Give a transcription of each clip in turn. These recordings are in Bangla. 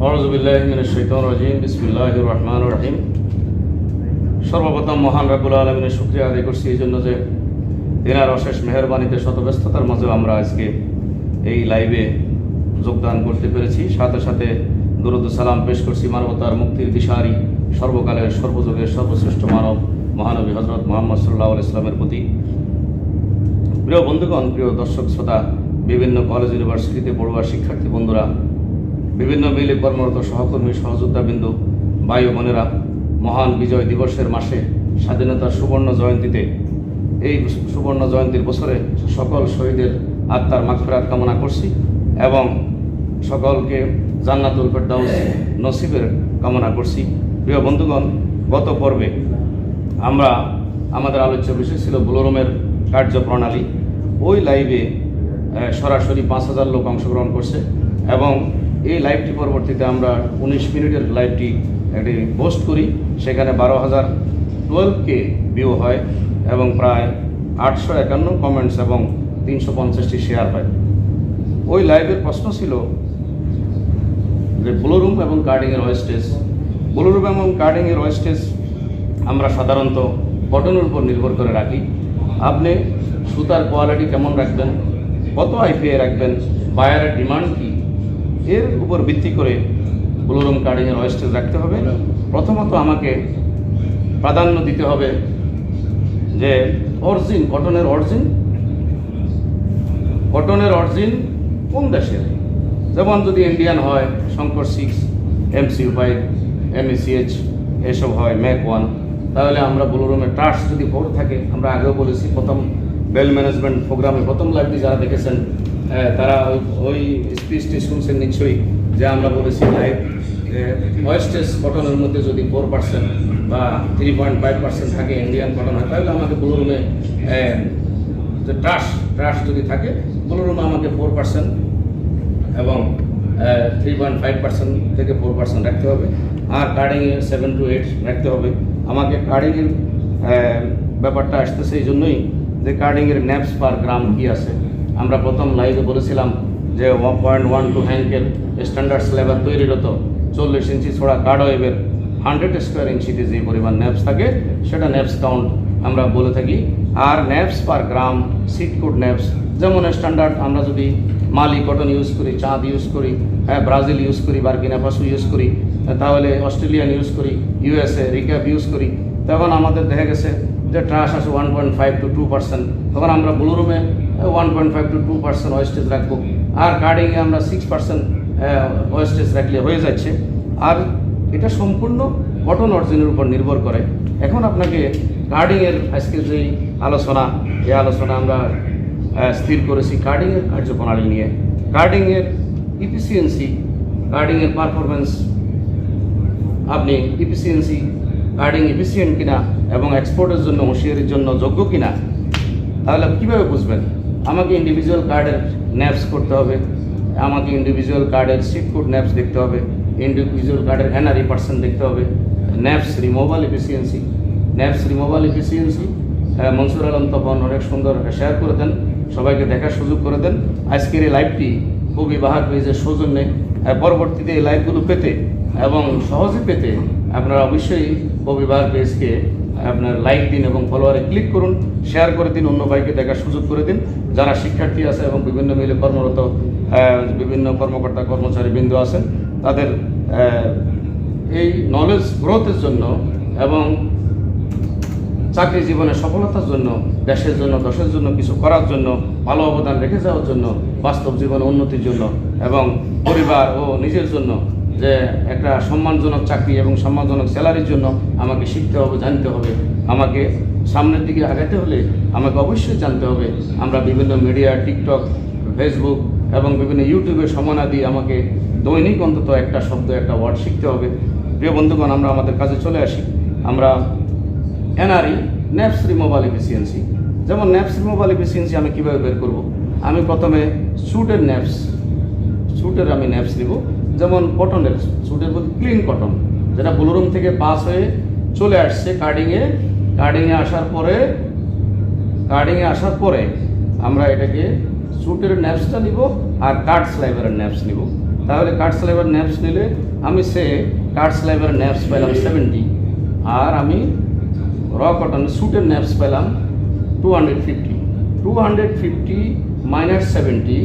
আউযুবিল্লাহি মিনাশ শাইতানির রাজিম বিসমিল্লাহির রহমানির রহিম। সর্বপ্রথম মহান রব্বুল আলামিনের শুকরিয়া আদায় করছি এই জন্য যে তিনার অশেষ মেহেরবানিতে শত ব্যস্ততার মাঝেও আমরা আজকে এই লাইভে যোগদান করতে পেরেছি। সাথে সাথে দরুদ ও সালাম পেশ করছি মানবতার মুক্তির দিশারি সর্বকালের সর্বযুগের সর্বশ্রেষ্ঠ মানব মহানবী হযরত মুহাম্মদ সাল্লাল্লাহু আলাইহি ওয়াসাল্লামের প্রতি। প্রিয় বন্ধুগণ, প্রিয় দর্শক শ্রোতা, বিভিন্ন কলেজ ইউনিভার্সিটিতে পড়ুয়া শিক্ষার্থী বন্ধুরা, বিভিন্ন মিলে কর্মরত সহকর্মী সহযোদ্ধাবৃন্দ, ভাই ও বোনেরা, মহান বিজয় দিবসের মাসে স্বাধীনতার সুবর্ণ জয়ন্তীতে এই সুবর্ণ জয়ন্তীর বছরে সকল শহীদের আত্মার মাগফিরাত কামনা করছি এবং সকলকে জান্নাতুল ফেরদাউস নসিবের কামনা করছি। প্রিয় বন্ধুগণ, গত পর্বে আমরা আমাদের আলোচ্য বিষয় ছিল ব্লুরুমের কার্যপ্রণালী। ওই লাইভে সরাসরি 5,000 লোক অংশগ্রহণ করছে এবং এই লাইভটি পরবর্তীতে আমরা 19 মিনিটের লাইভটি একটি পোস্ট করি। সেখানে 12,012K ভিউ হয় এবং প্রায় 851 কমেন্টস এবং 350টি শেয়ার হয়। ওই লাইভের প্রশ্ন ছিল যে ব্লুরুম এবং কার্ডিংয়ের ওয়েস্টেজ। ব্লুরুম এবং কার্ডিংয়ের ওয়েস্টেজ আমরা সাধারণত কটনের উপর নির্ভর করে রাখি। আপনি সুতার কোয়ালিটি কেমন রাখবেন, কত আইপিএ রাখবেন, বায়ারের ডিমান্ড কী, এর উপর ভিত্তি করে ব্লুরুম কার্ডিংয়ের ওয়েস্টেজ রাখতে হবে। প্রথমত আমাকে প্রাধান্য দিতে হবে যে অরিজিন, কটনের অরিজিন কোন দেশের। যেমন যদি ইন্ডিয়ান হয় শঙ্কর 6, MCU5, MECH এসব হয়, ম্যাক 1, তাহলে আমরা ব্লুরুমের ট্রাস্ট যদি 4 থাকে, আমরা আগেও বলেছি প্রথম বেল ম্যানেজমেন্ট প্রোগ্রামে প্রথম লাইভটি যারা দেখেছেন তারা ওই স্পিচটি শুনছেন নিশ্চয়ই, যে আমরা বলেছি লাইভ ওয়েস্টেজ কটনের মধ্যে যদি 4% বা 3.5% থাকে ইন্ডিয়ান কটন হয়, তাহলে আমাকে ব্লুরুমে যে ট্রাস্ট যদি থাকে ব্লুরুমে আমাকে 4% এবং 3.5% থেকে 4% রাখতে হবে। আর কার্ডিংয়ে 7 to 8 রাখতে হবে। আমাকে কার্ডিংয়ের ব্যাপারটা আসতেছে এই জন্যই যে কার্ডিংয়ের ন্যাপস পার গ্রাম কী আছে। আমরা প্রথম লাইভে বলেছিলাম যে 1.12 হ্যাঙ্কের স্ট্যান্ডার্ড স্ল্যাবার তৈরিরত 40 ইঞ্চি ছোড়া কার্ড ওয়েভের 100 স্কোয়ার ইঞ্চিতে যে পরিমাণ ন্যাপস থাকে সেটা ন্যাপস কাউন্ট আমরা বলে থাকি। আর ন্যাপস পার গ্রাম, সিট কোড ন্যাপস, যেমন স্ট্যান্ডার্ড আমরা যদি মালি কটন ইউজ করি, চাঁদ ইউজ করি, ব্রাজিল ইউজ করি, বার্কিনা ফাসো ইউজ করি, তাহলে অস্ট্রেলিয়ান ইউজ করি, USA রিক্যাপ ইউজ করি, তখন আমাদের দেখা গেছে যে ট্রাশ আসে 1.5 to 2%। তখন আমরা ব্লুরুমে 1.5 to 2% ওয়েস্টেজ রাখবো। আর কার্ডিংয়ে আমরা 6% ওয়েস্টেজ রাখলে হয়ে যাচ্ছে। আর এটা সম্পূর্ণ কটন অরিজিনের উপর নির্ভর করে। এখন আপনাকে কার্ডিংয়ের আজকে যেই আলোচনা, এই আলোচনা আমরা স্থির করেছি কার্ডিংয়ের কার্যপ্রণালী নিয়ে। কার্ডিংয়ের ইফিসিয়েন্সি, কার্ডিংয়ের পারফরমেন্স, আপনি ইফিসিয়েন্সি কার্ডিং এফিসিয়েন্ট কিনা এবং এক্সপোর্টের জন্য হুঁশিয়ারির জন্য যোগ্য কিনা, তাহলে কীভাবে বুঝবেন? আমাকে ইন্ডিভিজুয়াল কার্ডের ন্যাপস করতে হবে, আমাকে ইন্ডিভিজুয়াল কার্ডের সিট কোড ন্যাপস দেখতে হবে, ইন্ডিভিজুয়াল কার্ডের NRE পার্সেন্ট দেখতে হবে, naps removal efficiency. Mansur Alam Tapan অনেক সুন্দর শেয়ার করে দেন, সবাইকে দেখার সুযোগ করে দেন। আজকের এই লাইভটি খুবই বাহার পেজের সৌজন্যে। পরবর্তীতে এই লাইভগুলো পেতে এবং সহজে পেতে আপনারা অবশ্যই কবিবার পেজকে আপনার লাইক দিন এবং ফলোয়ারে ক্লিক করুন, শেয়ার করে দিন, অন্য ভাইকে দেখার সুযোগ করে দিন। যারা শিক্ষার্থী আছে এবং বিভিন্ন মিলে কর্মরত বিভিন্ন কর্মকর্তা কর্মচারী বৃন্দ আছেন, তাদের এই নলেজ গ্রোথের জন্য এবং চাকরি জীবনে সফলতার জন্য, দেশের জন্য, দশের জন্য কিছু করার জন্য, ভালো অবদান রেখে যাওয়ার জন্য, বাস্তব জীবনে উন্নতির জন্য এবং পরিবার ও নিজের জন্য যে একটা সম্মানজনক চাকরি এবং সম্মানজনক স্যালারির জন্য আমাকে শিখতে হবে, জানতে হবে। আমাকে সামনের দিকে আগাতে হলে আমাকে অবশ্যই জানতে হবে। আমরা বিভিন্ন মিডিয়া, টিকটক, ফেসবুক এবং বিভিন্ন ইউটিউবে সময় না দিয়ে আমাকে দৈনিক অন্তত একটা শব্দ, একটা ওয়ার্ড শিখতে হবে। প্রিয় বন্ধুগণ, আমরা আমাদের কাজে চলে আসি। আমরা NRE, ন্যাপস রিমুভাল এফিসিয়েন্সি। যেমন ন্যাপস রিমুভাল এফিসিয়েন্সি আমি কীভাবে বের করব? আমি প্রথমে সুটের আমি ন্যাপস নিব। যেমন কটনের সুটের মধ্যে ক্লিন কটন, যেটা ব্লুরুম থেকে পাস হয়ে চলে আসছে কার্ডিংয়ে আসার পরে আমরা এটাকে সুটের ন্যাপসটা নিব আর কাট স্লাইভারের ন্যাপস নিব। তাহলে কাট স্লাইবার ন্যাপস নিলে আমি কাট স্লাইবার ন্যাপস পেলাম 70, আর আমি র কটন স্যুটের ন্যাপস পেলাম 250 minus 70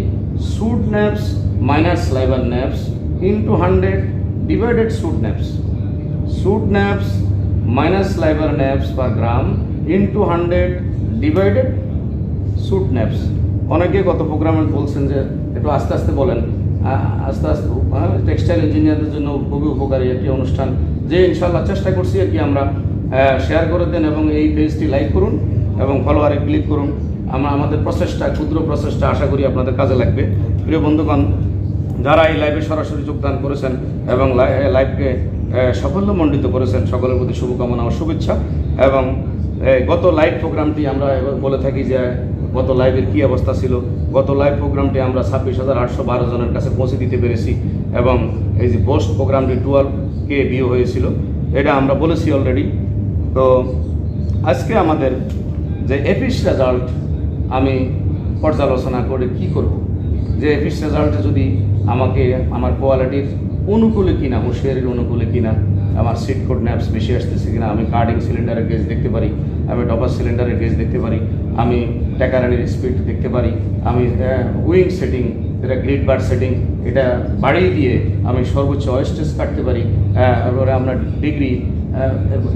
chute naps minus sliver naps into 100 divided chute naps minus sliver naps per gram into 100 divided chute naps. অনেকে গত প্রোগ্রামে বলছেন যে একটু আস্তে আস্তে বলেন, আস্তে আস্তে টেক্সটাইল ইঞ্জিনিয়ারদের জন্য খুবই উপকারী একটি অনুষ্ঠান, যে ইনশাল্লাহ চেষ্টা করছি আর কি আমরা। শেয়ার করে দেন এবং এই পেজটি লাইক করুন এবং ফলোয়ারে ক্লিক করুন। আমাদের প্রচেষ্টা, ক্ষুদ্র প্রচেষ্টা আশা করি আপনাদের কাজে লাগবে। প্রিয় বন্ধুগণ, যারা এই লাইভে সরাসরি যোগদান করেছেন এবং লাইভকে সাফল্যমণ্ডিত করেছেন, সকলের প্রতি শুভকামনা ও শুভেচ্ছা। এবং গত লাইভ প্রোগ্রামটি আমরা বলে থাকি যে গত লাইভের কী অবস্থা ছিল। গত লাইভ প্রোগ্রামটি আমরা 26,812 জনের কাছে পৌঁছে দিতে পেরেছি এবং এই যে পোস্ট প্রোগ্রামটি 12K ভিউ হয়েছিল, এটা আমরা বলেছি অলরেডি। তো আজকে আমাদের যে এপিস রেজাল্ট আমি পর্যালোচনা করে কি করব, যে এপিস রেজাল্টে যদি আমাকে আমার কোয়ালিটির অনুকূলে কিনা, হুঁশিয়ারির অনুকূলে কিনা, আমার সিট কোড ন্যাপস বেশি আসতেছে কিনা, আমি কার্ডিং সিলিন্ডারের গেজ দেখতে পারি, আমি টপার সিলিন্ডারের গেজ দেখতে পারি, আমি ট্যাকারানির স্পিড দেখতে পারি, আমি উইং সেটিং, এটা গ্রিড বার সেটিং, এটা বাড়িয়ে দিয়ে আমি সর্বোচ্চ ওয়েস্টেজ কাটতে পারি, এরপরে আমরা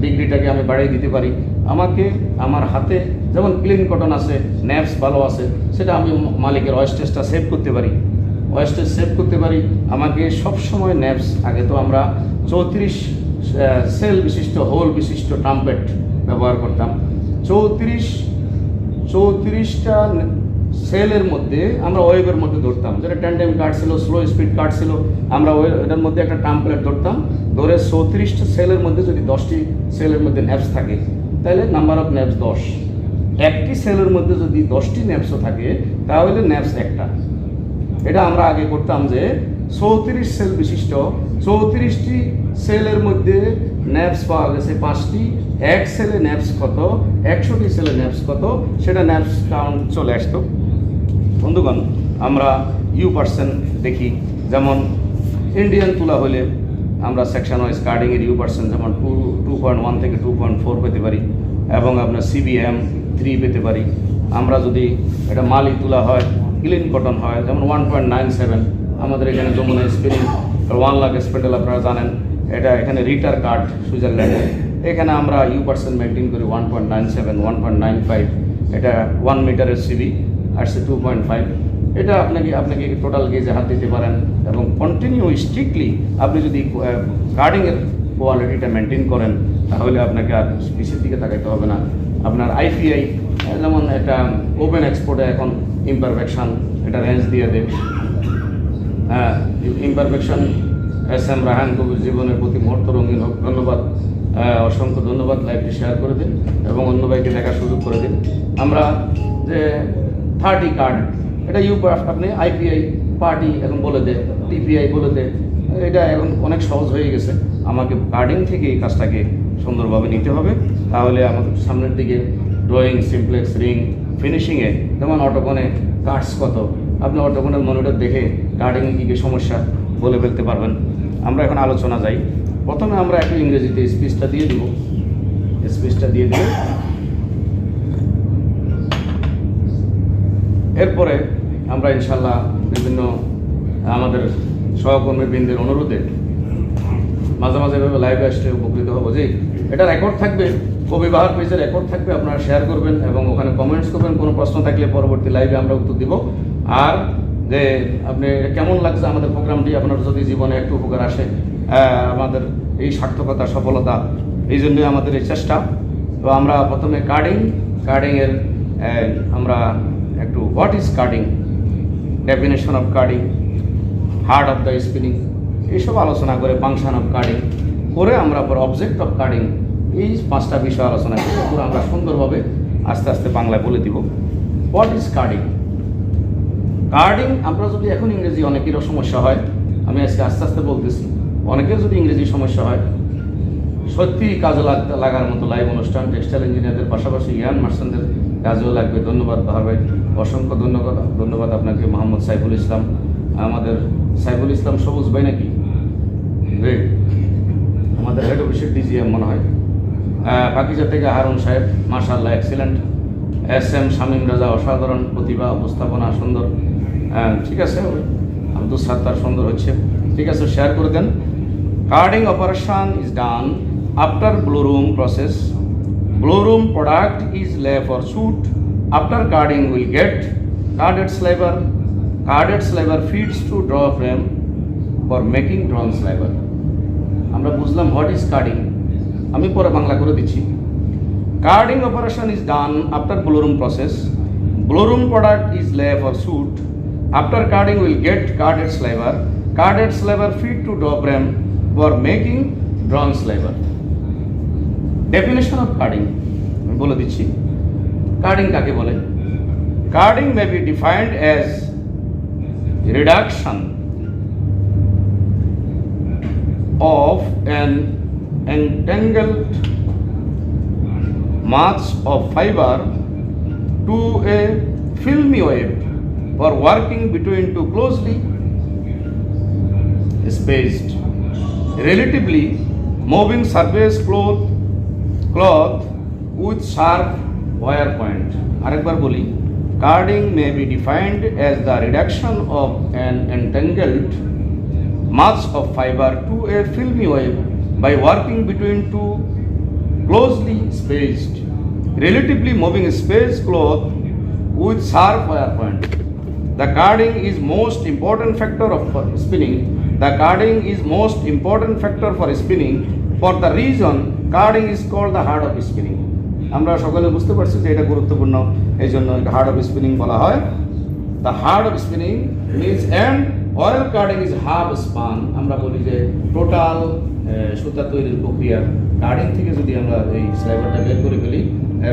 ডিগ্রিটাকে আমি বাড়িয়ে দিতে পারি। আমাকে আমার হাতে যেমন ক্লিন কটন আছে, ন্যাপস ভালো আছে, সেটা আমি মালিকের ওয়েস্টেজটা সেভ করতে পারি। আমাকে সবসময় ন্যাপস, আগে তো আমরা 34 সেল বিশিষ্ট, হোল বিশিষ্ট ট্রাম্পেট ব্যবহার করতাম। 34টা সেলের মধ্যে আমরা ওয়েবের মধ্যে ধরতাম, যেটা ট্যান্ডেম কাট ছিল, স্লো স্পিড কাট ছিল, আমরা এটার মধ্যে একটা ট্রাম্পলেট ধরতাম। ধরে 34টা সেলের মধ্যে যদি 10টি সেলের মধ্যে ন্যাপস থাকে, তাহলে নাম্বার অফ ন্যাপস 10। একটি সেলের মধ্যে যদি 10টি ন্যাপসও থাকে, তাহলে ন্যাপস একটা। এটা আমরা আগে করতাম যে 34 সেল বিশিষ্ট 34টি সেলের মধ্যে ন্যাপস পাওয়া গেছে 5টি, এক সেলে ন্যাপস কত, 100টি সেলে ন্যাপস কত, সেটা ন্যাপস কাউন্ট চলে আসতো। বন্ধুগণ, আমরা U% দেখি, যেমন ইন্ডিয়ান তুলা হলে আমরা সেকশন ওয়াইজ কার্ডিংয়ের U% যেমন 2.1 থেকে 2.4 পেতে পারি এবং আপনার CBM 3 পেতে পারি। আমরা যদি এটা মালি তুলা হয়, ক্লিন কটন হয়, যেমন 1.97, আমাদের এখানে যমুনা স্পিনিং 1 লাখ স্পেন্ডেল আপনারা জানেন, এটা এখানে রিটার কার্ড সুইজারল্যান্ডে, এখানে আমরা U% মেনটেন করি 1.97, 1.95, এটা 1 মিটারের সিবি আসছে 2.5। এটা আপনাকে টোটাল গেজে হাত দিতে পারেন এবং কন্টিনিউ স্ট্রিক্টলি আপনি যদি কার্ডিংয়ের কোয়ালিটিটা মেনটেন করেন, তাহলে আপনাকে আর পিসের দিকে তাকাইতে হবে না। আপনার IPI যেমন এটা ওপেন এক্সপোর্টে এখন ইমপারফেকশন এটা রেঞ্জ দিয়ে দেয়। ইমপারফেকশন SM রাহান কবির জীবনের প্রতি মুহূর্ত রঙিন হোক। ধন্যবাদ, অসংখ্য ধন্যবাদ। লাইভটি শেয়ার করে দিন এবং অন্য ভাইকে দেখার সুযোগ করে দিন। আমরা যে 30 কার্ড, এটা আপনি IPI পার্টি এখন বলে দেয়, TPI বলে দেয়, এটা এখন অনেক সহজ হয়ে গেছে। আমাকে কার্ডিং থেকে এই কাজটাকে সুন্দরভাবে নিতে হবে, তাহলে আমাদের সামনের দিকে ড্রয়িং, সিমপ্লেক্স, রিং, ফিনিশিংয়ে যেমন অটোকনে কার্ডস কত, আপনি অটোকনের মনিটর দেখে কার্ডিংয়ে কী কী সমস্যা বলে ফেলতে পারবেন। আমরা এখন আলোচনা যাই। প্রথমে আমরা একটু ইংরেজিতে স্পিচটা দিয়ে দিব। এরপরে আমরা ইনশাল্লাহ বিভিন্ন আমাদের সহকর্মীবৃন্দের অনুরোধে মাঝে মাঝে এভাবে লাইভে আসলে উপকৃত হবো। যে এটা রেকর্ড থাকবে, কবিবাহার পেজে রেকর্ড থাকবে, আপনারা শেয়ার করবেন এবং ওখানে কমেন্টস করবেন। কোনো প্রশ্ন থাকলে পরবর্তী লাইভে আমরা উত্তর দিব। আর যে আপনি কেমন লাগছে আমাদের প্রোগ্রামটি, আপনার যদি জীবনে একটু উপকার আসে, আমাদের এই সার্থকতা, সফলতা, এই জন্যই আমাদের এই চেষ্টা। তো আমরা প্রথমে কার্ডিংয়ের আমরা একটু what is carding, definition of carding, heart of the spinning, এইসব আলোচনা করে ফাংশন অফ কার্ডিং করে আমরা পর অবজেক্ট অফ কার্ডিং, এই 5টা বিষয় আলোচনা করে পুরো আমরা সুন্দরভাবে আস্তে আস্তে বাংলায় বলে দিব। What is carding? কার্ডিং আমরা যদি এখন ইংরেজি, অনেকেরও সমস্যা হয়, আমি আজকে আস্তে আস্তে বলতেছি, অনেকের যদি ইংরেজি সমস্যা হয়, সত্যি কাজে লাগার মতো লাইভ অনুষ্ঠান। টেক্সটাইল ইঞ্জিনিয়ারদের পাশাপাশি ইয়ান মার্সেন্টদের কাজেও লাগবে। ধন্যবাদ বাহার ভাই, অসংখ্য ধন্যবাদ আপনাকে। মোহাম্মদ সাইফুল ইসলাম, আমাদের সাইফুল ইসলাম সবুজ ভাই নাকি? গ্রেট। আমাদের হেড অফিসের ডিজিএম মনে হয়। পাকিজা থেকে হারুন সাহেব, মাশাআল্লাহ এক্সিলেন্ট। SM শামীম রাজা, অসাধারণ প্রতিভা, উপস্থাপনা সুন্দর। ঠিক আছে, আব্দুল সাত্তার সুন্দর হচ্ছে। ঠিক আছে, শেয়ার করে দেন। Carding operation is done after blow room process. Blue room product is lay for shoot. After carding will get carded sliver. Carded sliver feeds to draw frame for making drawn sliver. আমরা বুঝলাম হোয়াট ইজ কার্ডিং, আমি পরে বাংলা করে দিচ্ছি। Carding operation is done after blow room process. Blow room product is lap for chute. After carding will get carded sliver. Carded sliver feed to draw frame for making drawn sliver. Definition of carding আমি বলে দিচ্ছি। কার্ডিং কাকে বলে? Carding may be defined as reduction of an entangled mass of fiber to a filmy web for working between two closely spaced, relatively moving surface cloth with sharp wire point. আরেকবার বলি, carding may be defined as the reduction of an entangled mass of fiber to a filmy web by working between two closely spaced, relatively moving space cloth with sharp wire point. The carding is most important factor for spinning. The carding is most important factor for spinning. For the reason carding is called the heart of spinning. আমরা সকলে বুঝতে পারছি যে এটা গুরুত্বপূর্ণ, এই জন্য হার্ট অফ স্পিনিং বলা হয়। The heart of spinning means and oil carding is half span. আমরা বলি যে টোটাল সুতা তৈরির প্রক্রিয়া কার্ডিং থেকে যদি আমরা এই স্লাইভারটা বের করে ফেলি,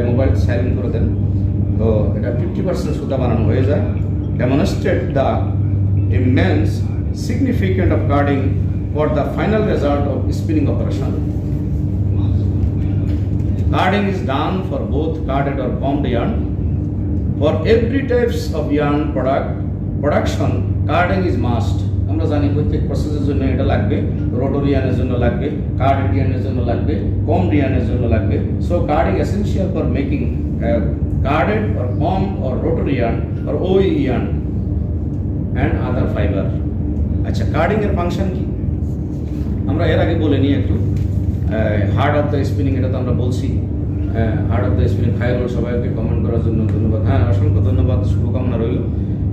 মোবাইল সাইলেন্ট করে দেন, তো এটা 50% সুতা বানানো হয়ে যায়। Demonstrate the immense significant of carding for the final result of spinning operation. Carding is done for both carded or combed yarn. For every types of yarn production, carding is must. আমরা জানি প্রত্যেক প্রসেসের জন্য এটা লাগবে, রোটরি ইয়ার্নের জন্য লাগবে, কার্ডেড ইয়ার্নের জন্য লাগবে, কম্বড ইয়ার্নের জন্য লাগবে। So carding essential for making carded or combed or rotary yarn or OE yarn and other fiber. আচ্ছা, কার্ডিং এর ফাংশন কি আমরা এর আগে বলে নিই একটু। হার্ট অফ দ্য স্পিনিং, এটা তো আমরা বলছি। Heart of the spinning Khairul, সবাইকে কমেন্ট করার জন্য ধন্যবাদ। হ্যাঁ, অসংখ্য ধন্যবাদ, শুভকামনা রইল।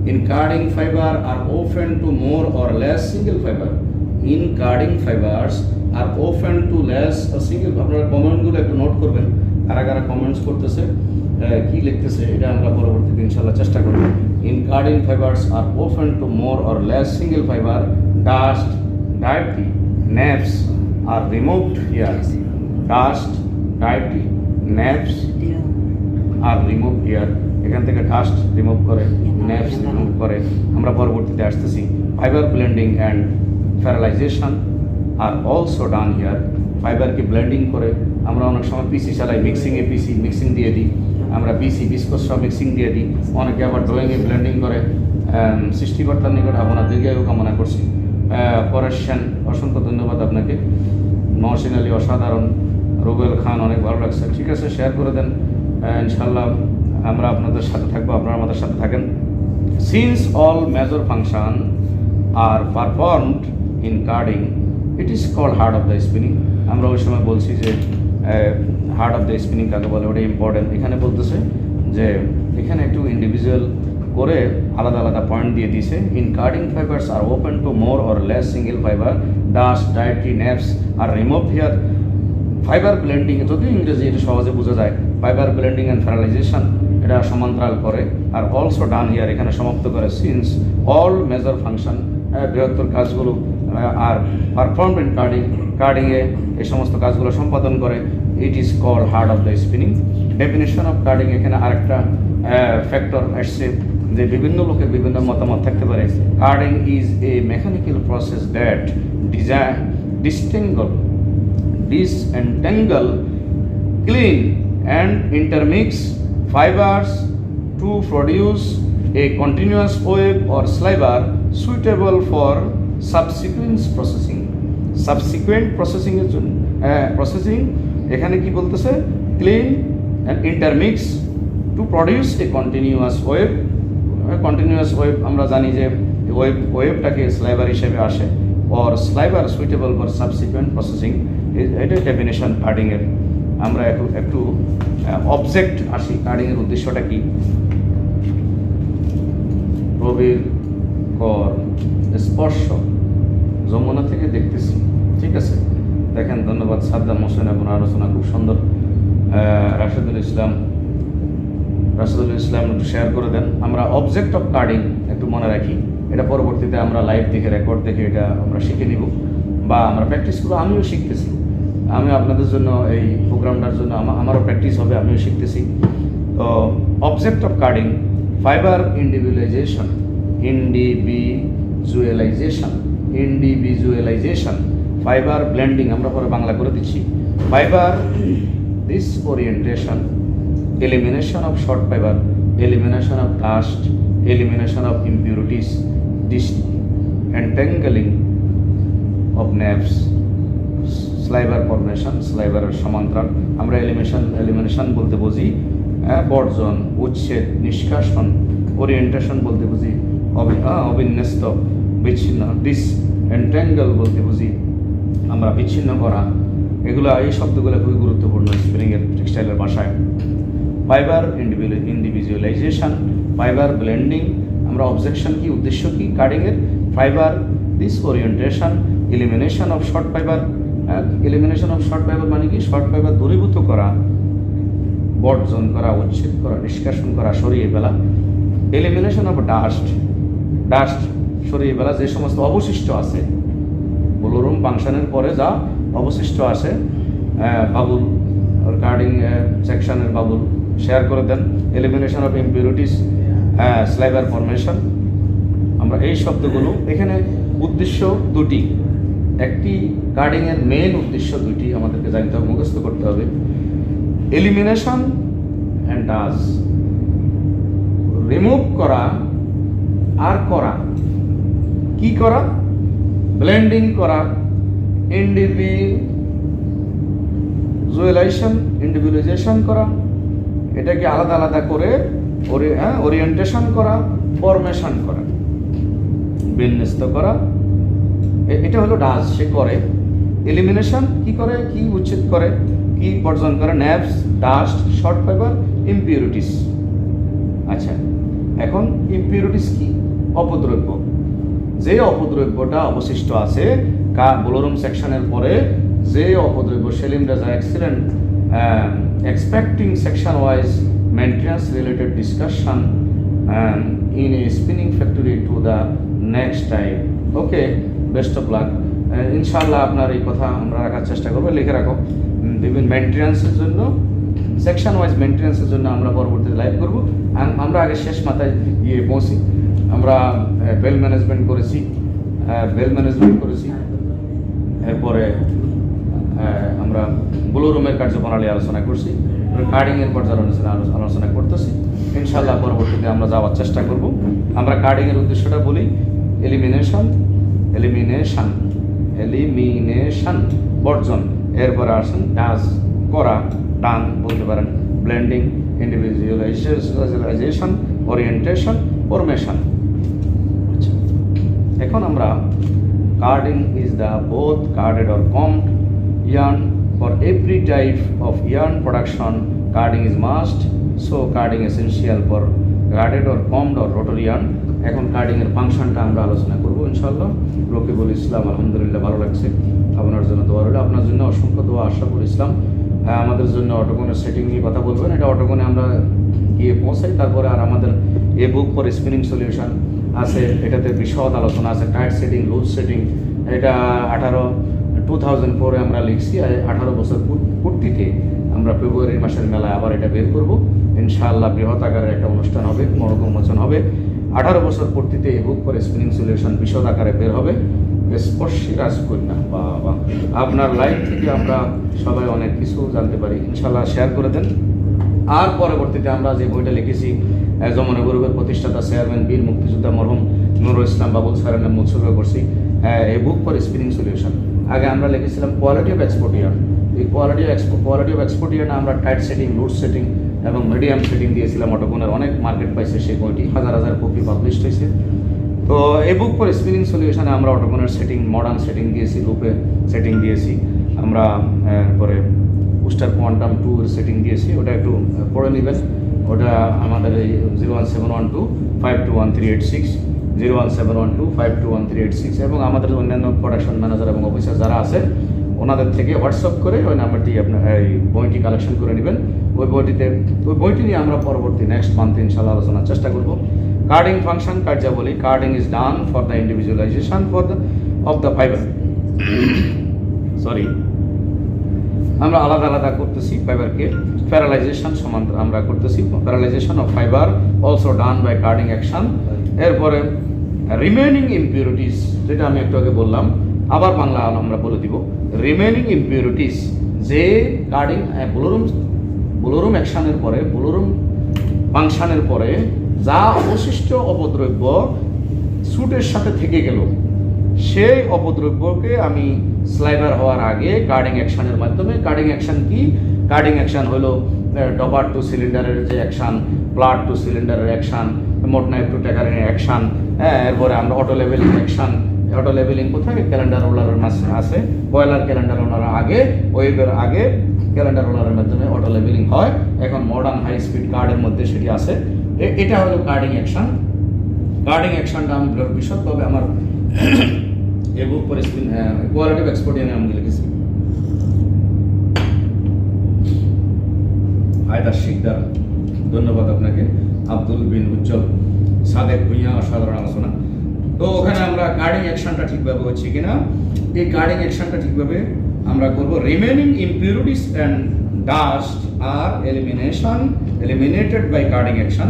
In carding fiber are open to more or less single fiber. In carding fibres are open to less single. আপনারা কমেন্টগুলো একটু নোট করবেন, কারা কারা কমেন্টস করতেছে, কি লিখতেছে, এটা আমরা পরবর্তীতে ইনশাল্লাহ চেষ্টা করব। In carding fibres are open to more or less single fibre, dust, dirty, naps are removed here. Dust, dirty, naps are removed here. এখান থেকে ডাস্ট রিমুভ করে, naps রিমুভ করে। আমরা পরবর্তীতে আসতেছি। Fibre blending and parallelisation are also done here. ফাইবারকে ব্লেন্ডিং করে আমরা অনেক সময় পিসি চালাই, মিক্সিংয়ে পিসি মিক্সিং দিয়ে দিই, আমরা পিসি বিস্কোস সব মিক্সিং দিয়ে দিই। অনেকে আবার ড্রয়িংয়ে ব্লেন্ডিং করে। সৃষ্টিকর্তার নিকট আপনার দীর্ঘায়ু কামনা করছি। পরেশ সেন, অসংখ্য ধন্যবাদ আপনাকে। মহসিন আলী, অসাধারণ। রুবেল খান, অনেক ভালো লাগছে। ঠিক আছে, শেয়ার করে দেন। ইনশাল্লাহ আমরা আপনাদের সাথে থাকবো, আপনারা আমাদের সাথে থাকেন। Since all major function are performed in carding, it is called heart of the spinning. আমরা ওই সময় বলছি যে হার্ট অফ দ্য স্পিনিং কাকে বলে, ওটা ইম্পর্টেন্ট। এখানে বলতেছে যে এখানে একটু ইন্ডিভিজুয়াল করে আলাদা আলাদা পয়েন্ট দিয়ে দিয়েছে। In carding fibres are open to more or less single fibre, dust, dirty, naps are remove here. Fibre blending, যদিও ইংরেজি এটা সহজে বোঝা যায়, ফাইবার ব্লেন্ডিং অ্যান্ড ফেরালাইজেশন এটা সমান্তরাল করে। আর অলসো ডান হিয়ার, এখানে সমাপ্ত করে। সিন্স অল মেজর ফাংশন, বৃহত্তর কাজগুলো আর পারফর্মড ইন কার্ডিং, কার্ডিংয়ে এই সমস্ত কাজগুলো সম্পাদন করে। It is called heart of the spinning. Definition of carding, এখানে আরেকটা ফ্যাক্টর আসছে যে বিভিন্ন লোকের বিভিন্ন মতামত থাকতে পারে। Carding is a mechanical process that disentangle, clean and intermix fibers to produce a continuous web or sliver suitable for subsequence processing. Subsequent প্রসেসিংয়ের জন্য প্রসেসিং এখানে কি বলতেছে, clean and intermix to produce a continuous web. Continuous web আমরা জানি যে ওয়েবটাকে স্লাইভার হিসেবে আসে, or sliver suitable for subsequent processing. এটা ডেফিনেশন কার্ডিংয়ের। আমরা একটু অবজেক্ট আসি। কার্ডিংয়ের উদ্দেশ্যটা কি? রবির কর স্পর্শ যমুনা থেকে দেখতেছি, ঠিক আছে। দেখেন, ধন্যবাদ সাদ্দাম হোসেন, আপনার আলোচনা খুব সুন্দর। রাশেদুল ইসলাম একটু শেয়ার করে দেন। আমরা অবজেক্ট অফ কার্ডিং একটু মনে রাখি, এটা পরবর্তীতে আমরা লাইভ দেখে রেকর্ড দেখে এটা আমরা শিখে নিব, বা আমরা প্র্যাকটিস করবো। আমিও শিখতেছি, আমি আপনাদের জন্য এই প্রোগ্রামটার জন্য আমারও প্র্যাকটিস হবে, আমিও শিখতেছি। তো object of carding, fibre individualisation, fibre blending, আমরা পরে বাংলা করে দিচ্ছি। Fibre disorientation, elimination of short fiber, elimination of dust, elimination of impurities, disentangling of nerves, sliver formation, স্লাইভারের সমান্তরাল। আমরা এলিমিনেশন বলতে বুঝি বর্জন, উচ্ছেদ, নিষ্কাশন। ওরিয়েন্টেশন বলতে বুঝি অবিন্যস্ত, বিচ্ছিন্ন। ডিসএন্ট্যাঙ্গল বলতে বুঝি আমরা বিচ্ছিন্ন করা। এই শব্দগুলো খুবই গুরুত্বপূর্ণ স্প্রিংয়ের টেক্সটাইলের ভাষায়। Fibre individualisation, fibre blending. আমরা অবজেকশন কি, উদ্দেশ্য কি কার্ডিংয়ের? Fibre disorientation, elimination of short fibre. Elimination of short fibre মানে কি? শর্ট ফাইবার দূরীভূত করা, বর্জন করা, উচ্ছেদ করা, নিষ্কাশন করা, সরিয়ে ফেলা। এলিমিনেশন অফ ডাস্ট সরিয়ে ফেলা, যে সমস্ত অবশিষ্ট আছে ব্লোরুম ফাংশনের পরে যা অবশিষ্ট আছে। বাবুল কার্ডিং সেকশনের বাবুল শেয়ার করে দেন। Elimination of impurities, sliver formation. আমরা এই শব্দগুলো এখানে উদ্দেশ্য দুটি, একটি কার্ডিংয়ের মেন উদ্দেশ্য দুটি আমাদেরকে জানতে হবে, মুখস্থ করতে হবে। এলিমিনেশন অ্যান্ড ডাজ, রিমুভ করা আর করা। কি করা? ব্লেন্ডিং করা। ইন্ডিভিজুয়ালাইজেশন করা, এটাকে আলাদা আলাদা করে ওরিয়েন্টেশন করা, ফরমেশন করা, বিন্যস্ত করা। এটা হলো ডাজ, সে করে। এলিমিনেশন কি করে? কি উচ্ছেদ করে, কি বর্জন করে? Nerves, dust, short fibre, impurities. আচ্ছা, এখন ইম্পিউরিটিস কি? অপদ্রব্য। যে অপদ্রব্যটা অবশিষ্ট আছে ব্লোরুম সেকশনের পরে, যে অপদ্রব্য সেলিম রাজা excellent expecting section wise maintenance related discussion in a spinning factory to the next time. Okay, best of luck. ইনশাআল্লাহ আপনার এই কথা আমরা রাখার চেষ্টা করবো, লিখে রাখো। বিভিন্ন মেনটেন্যান্সের জন্য, সেকশন ওয়াইজ মেনটেন্যান্সের জন্য আমরা পরবর্তীতে লাইভ করবো। আমরা আগে শেষ মাথায় গিয়ে পৌঁছি। আমরা বেল ম্যানেজমেন্ট করেছি, এরপরে আমরা ব্লোরুমের কার্যপ্রণালী আলোচনা করছি, কার্ডিংয়ের পর্যালোচনা আলোচনা করতেছি। ইনশাআল্লাহ পরবর্তীতে আমরা যাওয়ার চেষ্টা করব। আমরা কার্ডিংয়ের উদ্দেশ্যটা বলি, এলিমিনেশন বর্জন, এরপরে আসেন ডাজ করা, ডান বলতে পারেন, ব্লেন্ডিং, ইন্ডিভিজুয়ালাইজেশন, ওরিয়েন্টেশন, ফরমেশন। আচ্ছা, এখন আমরা carding is the both carded or combed yarn. For every type of yarn production, carding is must. So carding essential for carded or combed or rotary yarn. এখন কার্ডিংয়ের ফাংশনটা আমরা আলোচনা করবো ইনশাআল্লাহ। রকিবুল ইসলাম, আলহামদুলিল্লাহ ভালো লাগছে। আপনার জন্য দোয়া রইল, আপনার জন্য অসংখ্য দোয়া। আশরাফুল ইসলাম, আমাদের জন্য অটোকনের সেটিং নিয়ে কথা বলবেন। এটা অটোকনে আমরা গিয়ে পৌঁছাই, তারপরে আর আমাদের এ বুক ফর স্পিনিং সলিউশন আছে, এটাতে বিশদ আলোচনা আছে, টাইট সেটিং, লুজ সেটিং। এটা 2004 আমরা লিখছি। 18 বছর পূর্তিতে আমরা ফেব্রুয়ারি মাসের মেলায় আবার এটা বের করব ইনশাআল্লাহ। বৃহৎ আকারের একটা অনুষ্ঠান হবে, মরক উন্মোচন হবে। 18 বছর পূর্তিতে এই বুক ফর স্পিনিং সলিউশন বিশদ আকারে বের হবে। স্পর্শী রাজকন্যা, বাবা, আপনার লাইফ থেকে আমরা সবাই অনেক কিছু জানতে পারি। ইনশাআল্লাহ শেয়ার করে দেন। আর পরবর্তীতে আমরা যে বইটা লিখেছি, যমুনা গ্রুপের প্রতিষ্ঠাতা চেয়ারম্যান বীর মুক্তিযোদ্ধা মরহুম নুরুল ইসলাম বাবুল স্যারের নাম উৎসর্গ করছি। এ বুক ফর স্পিনিং সলিউশন। আগে আমরা লিখেছিলাম কোয়ালিটি অফ এক্সপোর্ট ইয়ার্ন। এই কোয়ালিটি অফ এক্সপোর্ট ইয়ার্ন আমরা টাইট সেটিং, লুজ সেটিং এবং মিডিয়াম সেটিং দিয়েছিলাম। অটোকনের অনেক মার্কেট পাইছে সেই বইটি, হাজার হাজার কপি পাবলিশড হয়েছে। তো এই বুক ফর স্পিনিং সলিউশনে আমরা অটোকনের সেটিং, মডার্ন সেটিং দিয়েছি, লুপে সেটিং দিয়েছি, আমরা পরে বুস্টার কোয়ান্টাম 2 এর সেটিং দিয়েছি। ওটা একটু পড়ে নেবেন। ওটা আমাদের এই 01712521386, 01712521386 এবং আমাদের অন্যান্য প্রোডাকশন ম্যানেজার এবং অফিসার যারা আছে ওনাদের থেকে হোয়াটসঅ্যাপ করে ওই নাম্বারটি আপনার এই বইটি কালেকশন করে নেবেন। ওই বইটি নিয়ে আমরা পরবর্তী নেক্সট মান্থে ইনশাআল্লাহ আলোচনার চেষ্টা করব। কার্ডিং ফাংশন কার্যাবলী। Carding is done for the individualisation of the fibre. Sorry, আমরা আলাদা আলাদা করতেছি ফাইবারকে। প্যারালাইজেশন সমান্তর আমরা করতেছি। Parallelisation of fibre also done by carding action. এরপরে রিমেনিং ইম্পিউরিটিস, যেটা আমি একটু আগে বললাম, আবার বাংলা আমরা বলে দিব। রিমেনিং ইম্পিউরিটিস, যে কার্ডিং বুলোরুম অ্যাকশনের পরে, বুলোরুম ফাংশনের পরে যা অবশিষ্ট অপদ্রব্য স্যুটের সাথে থেকে গেল, সেই অপদ্রব্যকে আমি স্লাইভার হওয়ার আগে কার্ডিং অ্যাকশনের মাধ্যমে, কার্ডিং অ্যাকশন কি? কার্ডিং অ্যাকশন হলো ডবার টু সিলিন্ডারের যে অ্যাকশন, প্লাট টু সিলিন্ডারের অ্যাকশন, মোট নাইফ টু ট্যাকারের অ্যাকশন, এরপরে আমরা auto leveling action. Auto leveling কোথায়? ক্যালেন্ডার রোলারের মাঝে আছে। বয়লার ক্যালেন্ডার রোলারের আগে, ওয়েবের আগে ক্যালেন্ডার রোলারের মাধ্যমে অটো লেভেলিং হয়। এখন মডার্ন হাই স্পিড কার্ডের মধ্যে সেটি আছে। এটা হলো কার্ডিং অ্যাকশন। কার্ডিং অ্যাকশনটা আমি বিশদভাবে আমার এই book for quality of export ইয়ার্নে আমি লিখেছি। হায়দার শিকদার, ধন্যবাদ আপনাকে। আব্দুল বিন উজ্জ্বল, সাদেক ভুঁইয়া, অসাধারণ আলোচনা। তো ওখানে আমরা কার্ডিং অ্যাকশনটা ঠিকভাবে হচ্ছে কিনা, এই কার্ডিং অ্যাকশনটা ঠিকভাবে আমরা করব। Remaining impurities and dust are eliminated by carding action.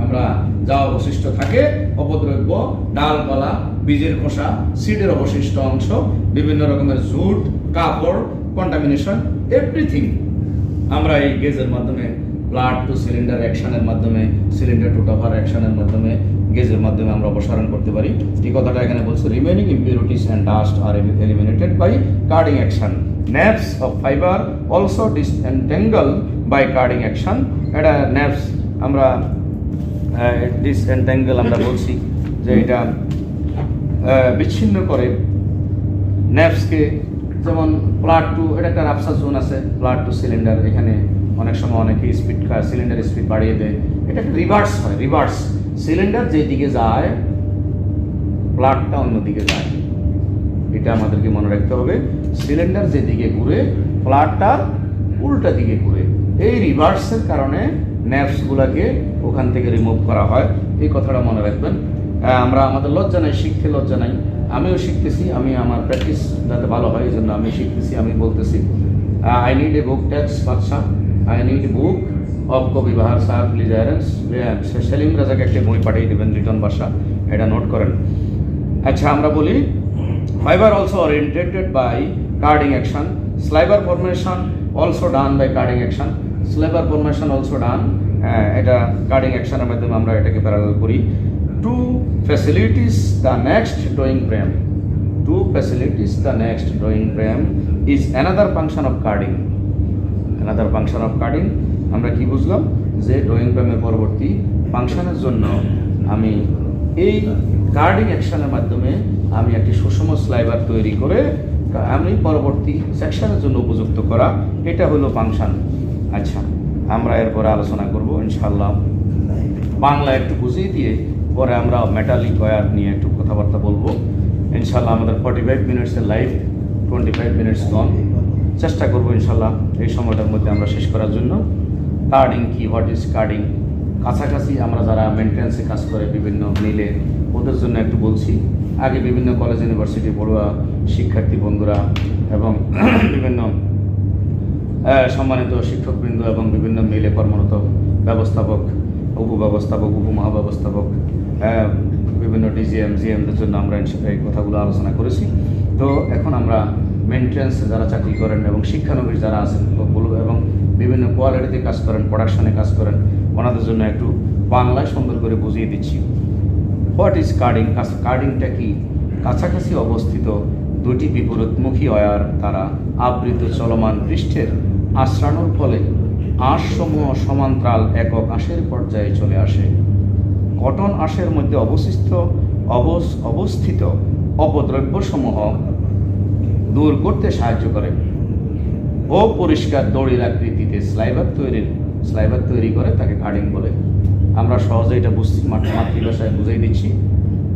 আমরা যা অবশিষ্ট থাকে অপদ্রব্য, ডালপালা, বীজের খোসা, সিডের অবশিষ্ট অংশ, বিভিন্ন রকমের জুট, কাপড়, কন্টামিনেশন, এভরিথিং আমরা এই গেজের মাধ্যমে, প্লাট টু সিলিন্ডার অ্যাকশনের মাধ্যমে, সিলিন্ডার টু টপার অ্যাকশনের মাধ্যমে, গেজের মাধ্যমে আমরা অপসারণ করতে পারি। এই কথাটা এখানে বলছে। Remaining impurities and dust are eliminated by carding action. Nerves of fibre also disentangle by carding action. এটা নার্ভস আমরা ডিসএনটেঙ্গল আমরা বলছি যে এটা বিচ্ছিন্ন করে নার্ভসকে। যেমন প্লাট টু, এটা একটা রাপসার জোন আছে, প্লাট টু সিলিন্ডার। এখানে অনেক সময় অনেকে স্পিড, সিলিন্ডার স্পিড বাড়িয়ে দেয়। এটা একটা রিভার্স হয়, রিভার্স। সিলিন্ডার যেদিকে যায়, প্লাটটা অন্যদিকে যায়। এটা আমাদেরকে মনে রাখতে হবে। সিলিন্ডার যেদিকে ঘুরে, প্লাটটা উল্টা দিকে ঘুরে। এই রিভার্সের কারণে নার্ভসগুলোকে ওখান থেকে রিমুভ করা হয়। এই কথাটা মনে রাখবেন। আমরা আমাদের লজ্জা নাই, শিখতে লজ্জা নাই। আমিও শিখতেছি, আমি আমার প্র্যাকটিস যাতে ভালো হয় এই জন্য আমি শিখতেছি, আমি বলতেছি। I need a book tax Badshah, I need a book of কবি বাহার সাহেব ক্লিয়ারেন্স। সেলিম রাজাকে একটা বই পাঠিয়ে দেবেন, রিটন ভাষা, এটা নোট করেন। আচ্ছা, আমরা বলি fibre also oriented by carding action. Sliver formation also done by carding action. Sliver formation also done, এটা কার্ডিং অ্যাকশনের মাধ্যমে আমরা এটাকে প্যারালাল করি। To facilities the next drawing frame. To facilities the next drawing frame is another function of carding. Another function of carding আমরা কি বুঝলাম? যে ড্রয়িং ফ্রেমের পরবর্তী ফাংশনের জন্য আমি এই কার্ডিং অ্যাকশনের মাধ্যমে আমি একটি সুষম স্লাইভার তৈরি করে আমি পরবর্তী সেকশনের জন্য উপযুক্ত করা, এটা হলো ফাংশন। আচ্ছা, আমরা এরপরে আলোচনা করব ইনশাআল্লাহ। বাংলা একটু বুঝিয়ে দিয়ে পরে আমরা মেটালিক ওয়্যার নিয়ে একটু কথাবার্তা বলবো ইনশাআল্লাহ। আমাদের 45 মিনিটসের লাইভ, 25 মিনিটস গন। চেষ্টা করবো ইনশাআল্লাহ এই সময়টার মধ্যে আমরা শেষ করার জন্য। কার্ডিং কি, হোয়াট ইজ কার্ডিং? কাছাকাছি আমরা যারা মেনটেন্যান্সে কাজ করে বিভিন্ন মিলে, ওদের জন্য একটু বলছি। আগে বিভিন্ন কলেজ ইউনিভার্সিটি পড়ুয়া শিক্ষার্থী বন্ধুরা এবং বিভিন্ন সম্মানিত শিক্ষকবৃন্দ এবং বিভিন্ন মিলে কর্মরত ব্যবস্থাপক, উপব্যবস্থাপক, উপমহাব্যবস্থাপক, বিভিন্ন ডিজিএম, জিএমদের জন্য আমরা এই কথাগুলো আলোচনা করেছি। তো এখন আমরা মেনটেন্যান্সে যারা চাকরি করেন এবং শিক্ষানবিশ যারা আছেন এবং বিভিন্ন কোয়ালিটিতে কাজ করেন, প্রোডাকশনে কাজ করেন, ওনাদের জন্য একটু বাংলায় সুন্দর করে বুঝিয়ে দিচ্ছি। What is carding? কার্ডিংটা কি? কাছাকাছি অবস্থিত দুটি বিপরীতমুখী ওয়্যার দ্বারা আবৃত চলমান পৃষ্ঠের আশ্রানোর ফলে আঁশসমূহ সমান্তরাল একক আঁশের পর্যায়ে চলে আসে। কটন আঁশের মধ্যে অবস্থিত অপদ্রব্যসমূহ দূর করতে সাহায্য করে। অপরিষ্কার দড়ির আকৃতিতে স্লাইবার তৈরি করে তাকে কার্ডিং বলে। আমরা সহজে এটা বুঝছি, মাতৃভাষায় বুঝাই দিচ্ছি।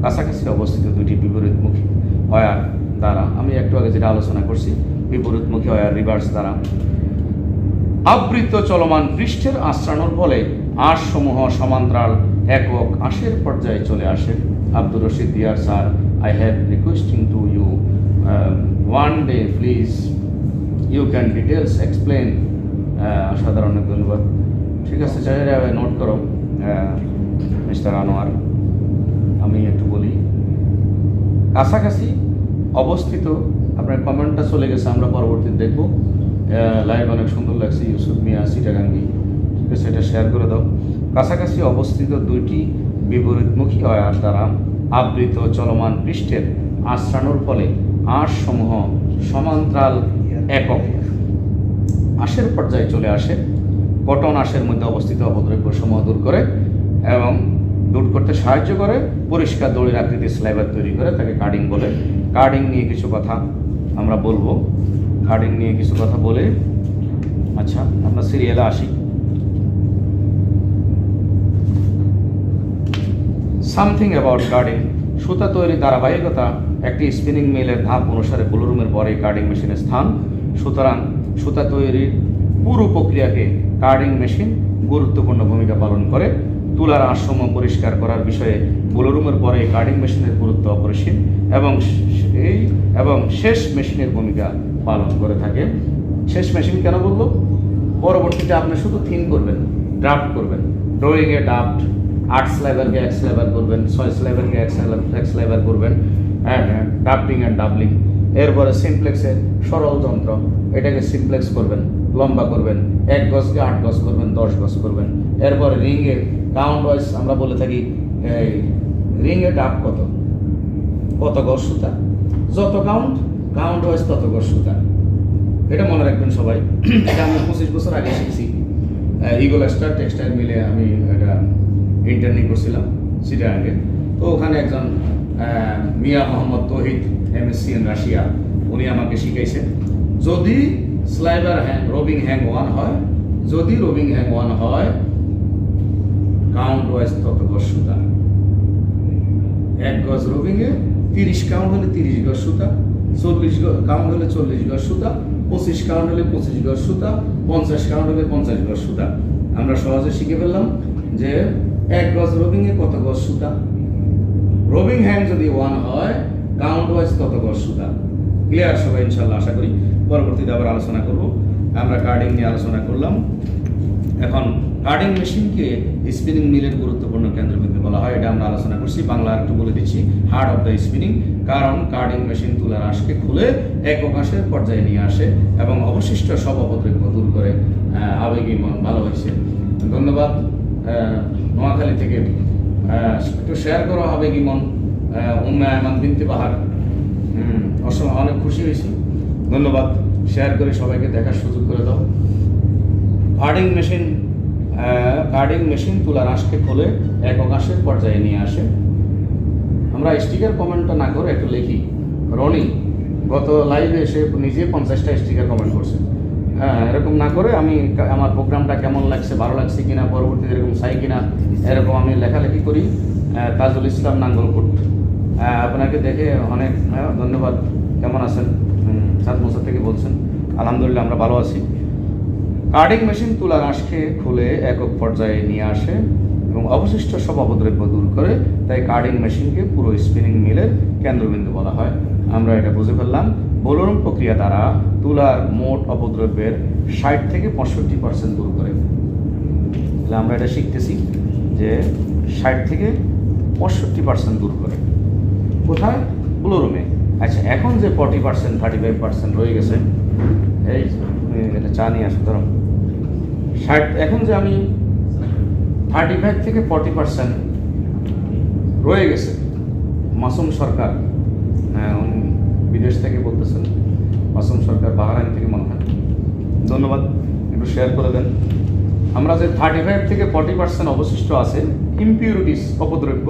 কাছাকাছি অবস্থিত দুটি বিপরীতমুখী ওয়্যার দ্বারা, আমি একটু আগে যেটা আলোচনা করছি, বিপরীতমুখী ওয়্যার রিভার্স দ্বারা আবৃত চলমান পৃষ্ঠের আশ্রানোর ফলে আঁশসমূহ সমান্তরাল একক আঁশের পর্যায়ে চলে আসে। Abdur Rashid, dear sir, I have requesting to you one day please you can details explain. সাধারণ ধন্যবাদ। ঠিক আছে, চাইলে নোট করো মিস্টার আনোয়ার। আমি একটু বলি, কাছাকাছি অবস্থিত, আপনার কমেন্টটা চলে গেছে, আমরা পরবর্তীতে দেখব। লাইভ অনেক সুন্দর লাগছে, ইউসুফ মিয়া চিটাগাঙ্গি। ঠিক আছে, এটা শেয়ার করে দাও। কাছাকাছি অবস্থিত দুইটি বিপরীতমুখী ওয়্যার দ্বারা আবৃত চলমান পৃষ্ঠের আশ্রানোর ফলে আঁশসমূহ সমান্তরাল একক আঁশের পর্যায়ে চলে আসে। কটন আঁশের মধ্যে অবস্থিত অপদ্রব্য সমূহ দূর করে এবং দূর করতে সাহায্য করে। পরিষ্কার দড়ির আকৃতির স্লাইবার তৈরি করে তাকে কার্ডিং বলে। কার্ডিং নিয়ে কিছু কথা আমরা বলবো। কার্ডিং নিয়ে কিছু কথা বলে, আচ্ছা আমরা সিরিয়ালে আসি। Something about carding. সুতা তৈরির ধারাবাহিকতা একটি স্পিনিং মিলের ধাপ অনুসারে বুলরুমের পরে কার্ডিং মেশিনের স্থান। সুতরাং সুতা তৈরির পুরো প্রক্রিয়াকে কার্ডিং মেশিন গুরুত্বপূর্ণ ভূমিকা পালন করে। তুলার আঁশসমূহ পরিষ্কার করার বিষয়ে বুলরুমের পরে কার্ডিং মেশিনের গুরুত্ব অপরিসীম এবং শেষ মেশিনের ভূমিকা পালন করে থাকে। শেষ মেশিন কেন বললো? পরবর্তীতে আপনি শুধু থিন করবেন, ড্রাফট করবেন। ড্রয়িংয়ে ড্রাফট 8 স্লাইবারকে 1 স্লাইবার করবেন, 6 স্লাইবারকে 1 স্লাইবার করবেন, ড্রাফটিং অ্যান্ড ডাবলিং। এরপরে সিমপ্লেক্সের সরল যন্ত্র, এটাকে সিমপ্লেক্স করবেন, লম্বা করবেন, 1 গজকে 8 গজ করবেন, 10 গজ করবেন। এরপরে রিংয়ে কাউন্ট ওয়াইজ আমরা বলে থাকি, রিংয়ে ডাব কত গজ সুতা, যত কাউন্ট ওয়াইজ তত গজ সুতা। এটা মনে রাখবেন সবাই। এটা আমি 25 বছর আগে শিখছি। ইগল স্টার টেক্সটাইল মিলে আমি এটা ইন্টার্নি করছিলাম চিটাগাঙ্গে। তো ওখানে একজন মিয়া মোহাম্মদ তৌহিদ, MSc in রাশিয়া, উনি আমাকে শিখাইছেন, যদি স্লাইবার রবিং হ্যাং 1 হয়, যদি রবিং হ্যাং 1 হয়, কাউন্ট ওয়াইজ তত গজ সুতা। 1 গজ রবিংয়ে 30 কাউন্ট হলে 30 গজ সুতা, 40 কাউন্ট হলে 40 গজ সুতা, 25 কাউন্ট হলে 25 গজ সুতা, 50 কাউন্ট হলে 50 গজ সুতা। আমরা সহজে শিখে ফেললাম যে 1 গজ রবিংয়ে কত গজ সুতা। রবিং হ্যাং যদি 1 হয়, কাউন্ট ওয়াইজ কত গজ সুতা। ক্লিয়ার সবাই ইনশাল্লাহ, আশা করি। পরবর্তীতে আবার আলোচনা করব। আমরা কার্ডিং নিয়ে আলোচনা করলাম। এখন কার্ডিং মেশিনকে স্পিনিং মিলের গুরুত্বপূর্ণ কেন্দ্রবিন্দু বলা হয়, এটা আমরা আলোচনা করছি। বাংলা একটু বলে দিচ্ছি, হার্ট অফ দ্য স্পিনিং। কারণ কার্ডিং মেশিন তুলার আঁশকে খুলে একক আঁশের পর্যায়ে নিয়ে আসে এবং অবশিষ্ট সব অপদ্রব্য দূর করে। আবেগী মন, ভালো হয়েছে, ধন্যবাদ। নোয়াখালী থেকে একটু শেয়ার করো আবেগী মন, উম্মায়মান বিনতে বাহার। অনেক খুশি হয়েছি, ধন্যবাদ। শেয়ার করে সবাইকে দেখার সুযোগ করে দাও। কার্ডিং মেশিন তুলার আঁশকে খুলে একক আঁশের পর্যায়ে নিয়ে আসে। আমরা স্টিকার কমেন্টটা না করে একটু লিখি। রনি গত লাইভে এসে নিজে 50টা স্টিকার কমেন্ট করছে। হ্যাঁ, এরকম না করে আমি আমার প্রোগ্রামটা কেমন লাগছে, ভালো লাগছে কিনা, পরবর্তীতে এরকম চাই কিনা, এরকম আমি লেখালেখি করি। তাজুল ইসলাম নাঙ্গলকোট, আপনাকে দেখে অনেক ধন্যবাদ। কেমন আছেন? 7 বছর থেকে বলছেন। আলহামদুলিল্লাহ, আমরা ভালো আছি। কার্ডিং মেশিন তুলার আঁশকে খুলে একক পর্যায়ে নিয়ে আসে এবং অবশিষ্ট সব অপদ্রব্য দূর করে। তাই কার্ডিং মেশিনকে পুরো স্পিনিং মিলের কেন্দ্রবিন্দু বলা হয়। আমরা এটা বুঝে ফেললাম। বুলরুম প্রক্রিয়া দ্বারা তুলার মোট অপদ্রব্যের 60 থেকে 65% দূর করে। তাহলে আমরা এটা শিখতেছি যে 60 থেকে 65% দূর করে। কোথায়? বুলরুমে। আচ্ছা, এখন যে 40% 35% রয়ে গেছে, এই এটা চা নিয়ে আসো ধরো। 60, এখন যে আমি 35 থেকে 40% রয়ে গেছে, মাসুম সরকার উনি বিদেশ থেকে বলতেছেন, মাসুম সরকার বাহরাইন থেকে মনে হয়। ধন্যবাদ, একটু শেয়ার করে দেন। আমরা যে 35 থেকে 40% অবশিষ্ট আছে ইমপিউরিটিস, অপদ্রব্য,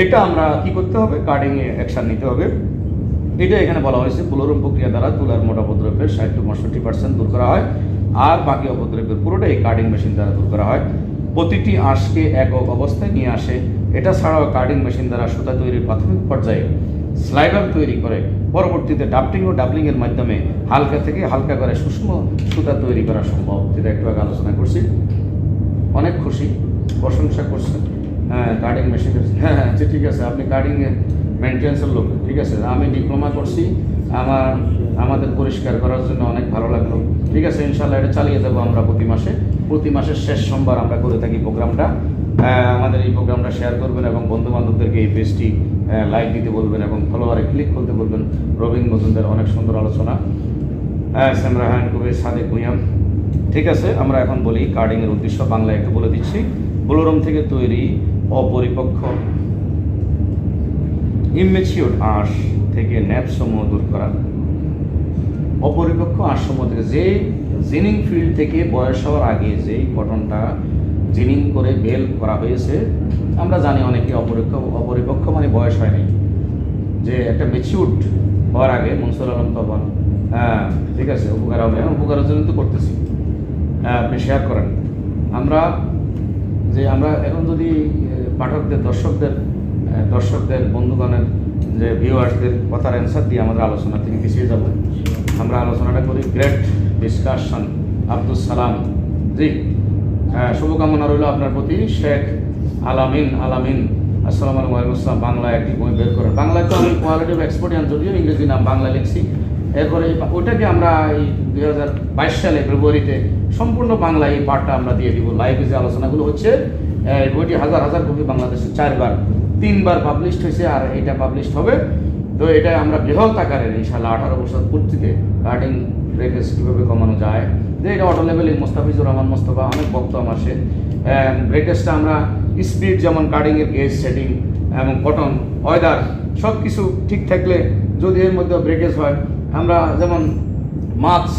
এটা আমরা কি করতে হবে? কার্ডিংয়ে অ্যাকশান নিতে হবে। এটা এখানে বলা হয়েছে ব্লোরুম প্রক্রিয়া দ্বারা তুলার মোটা অপদ্রব্যের 60 থেকে 65% দূর করা হয়, আর বাকি অপদ্রব্যের পুরোটাই কার্ডিং মেশিন দ্বারা দূর করা হয়। প্রতিটি আঁশকে একক অবস্থায় নিয়ে আসে। এটা ছাড়াও কার্ডিং মেশিন দ্বারা সুতা তৈরির প্রাথমিক পর্যায়ে স্লাইডার তৈরি করে, পরবর্তীতে ডাফটিং ও ডাবলিংয়ের মাধ্যমে হালকা থেকে হালকা করে সূক্ষ্ম সুতা তৈরি করা সম্ভব, যেটা একটু আগে আলোচনা করছি। অনেক খুশি, প্রশংসা করছেন। হ্যাঁ, কার্ডিং মেশিনের, হ্যাঁ হ্যাঁ আচ্ছা ঠিক আছে, আপনি কার্ডিংয়ে মেনটেন্সের লোক, ঠিক আছে। আমি ডিপ্লোমা করছি, আমাদের পরিষ্কার করার জন্য অনেক ভালো লাগলো। ঠিক আছে, ইনশাল্লাহ এটা চালিয়ে যাবো আমরা প্রতি মাসের শেষ সোমবার আমরা করে থাকি প্রোগ্রামটা। আমাদের এই প্রোগ্রামটা শেয়ার করবেন এবং বন্ধুবান্ধবদেরকে এই পেজটি লাইক দিতে বলবেন এবং ফলোয়ারে ক্লিক করতে বলবেন। রবীন মজুমদার অনেক সুন্দর আলোচনা, সামরাহান কবির, সাদেক ভুঁইয়া। ঠিক আছে, আমরা এখন বলি কার্ডিংয়ের উদ্দেশ্য বাংলায় একটু বলে দিচ্ছি। ব্লোরুম থেকে তৈরি অপরিপক্ক ইমেচিওর আঁশ থেকে ন্যাপসমূহ দূর করা। অপরিপক্ক আঁশসমূহ থেকে, যে জিনিং ফিল্ড থেকে বয়স হওয়ার আগে যেই কটনটা জিনিং করে বেল করা হয়েছে, আমরা জানি অনেকে অপরিপক্ক মানে বয়স হয় নাই, যে একটা ম্যাচিউরড হওয়ার আগে। মনসুর আলম তপন, হ্যাঁ ঠিক আছে, উপকারের জন্য তো করতেছি, আপনি শেয়ার করেন। আমরা এখন যদি পাঠকদের, দর্শকদের বন্ধুগণের, যে ভিউয়ার্সদের কথার অ্যান্সার দিয়ে আমাদের আলোচনা থেকে পিছিয়ে যাব। আমরা আলোচনাটা করি। গ্রেট ডিসকাশন, আব্দুল সালাম জি, শুভকামনা রইল আপনার প্রতি। শেখ আলামিন, আসসালামু আলাইকুম আসসালাম। বাংলায় একটি বই বের করেন। বাংলায় তো আমি কোয়ালিটি অফ এক্সপোর্টিয়ান, যদিও ইংরেজি নাম বাংলা লিখছি। এরপরে ওইটাকে আমরা এই 2022 সালে ফেব্রুয়ারিতে সম্পূর্ণ বাংলা এই পার্টটা আমরা দিয়ে দিব। লাইভে যে আলোচনাগুলো হচ্ছে, বইটি হাজার কপি বাংলাদেশে 3বার পাবলিশড হয়েছে, আর এটা পাবলিশড হবে। তো এটা আমরা বৃহৎ আকারের ইনশাআল্লাহ 18 বছর পূর্তিতে কার্ডিং ব্রেকেজ কীভাবে কমানো যায়, যে এটা অটো লেভেলিং, মোস্তাফিজুর রহমান মোস্তফা অনেক বক্ত আমার সে। ব্রেকেজটা আমরা স্পিড, যেমন কার্ডিংয়ের গেজ সেটিং এবং কটন ওয়েদার সব কিছু ঠিক থাকলে যদি এর মধ্যে ব্রেকেজ হয়, আমরা যেমন মার্কস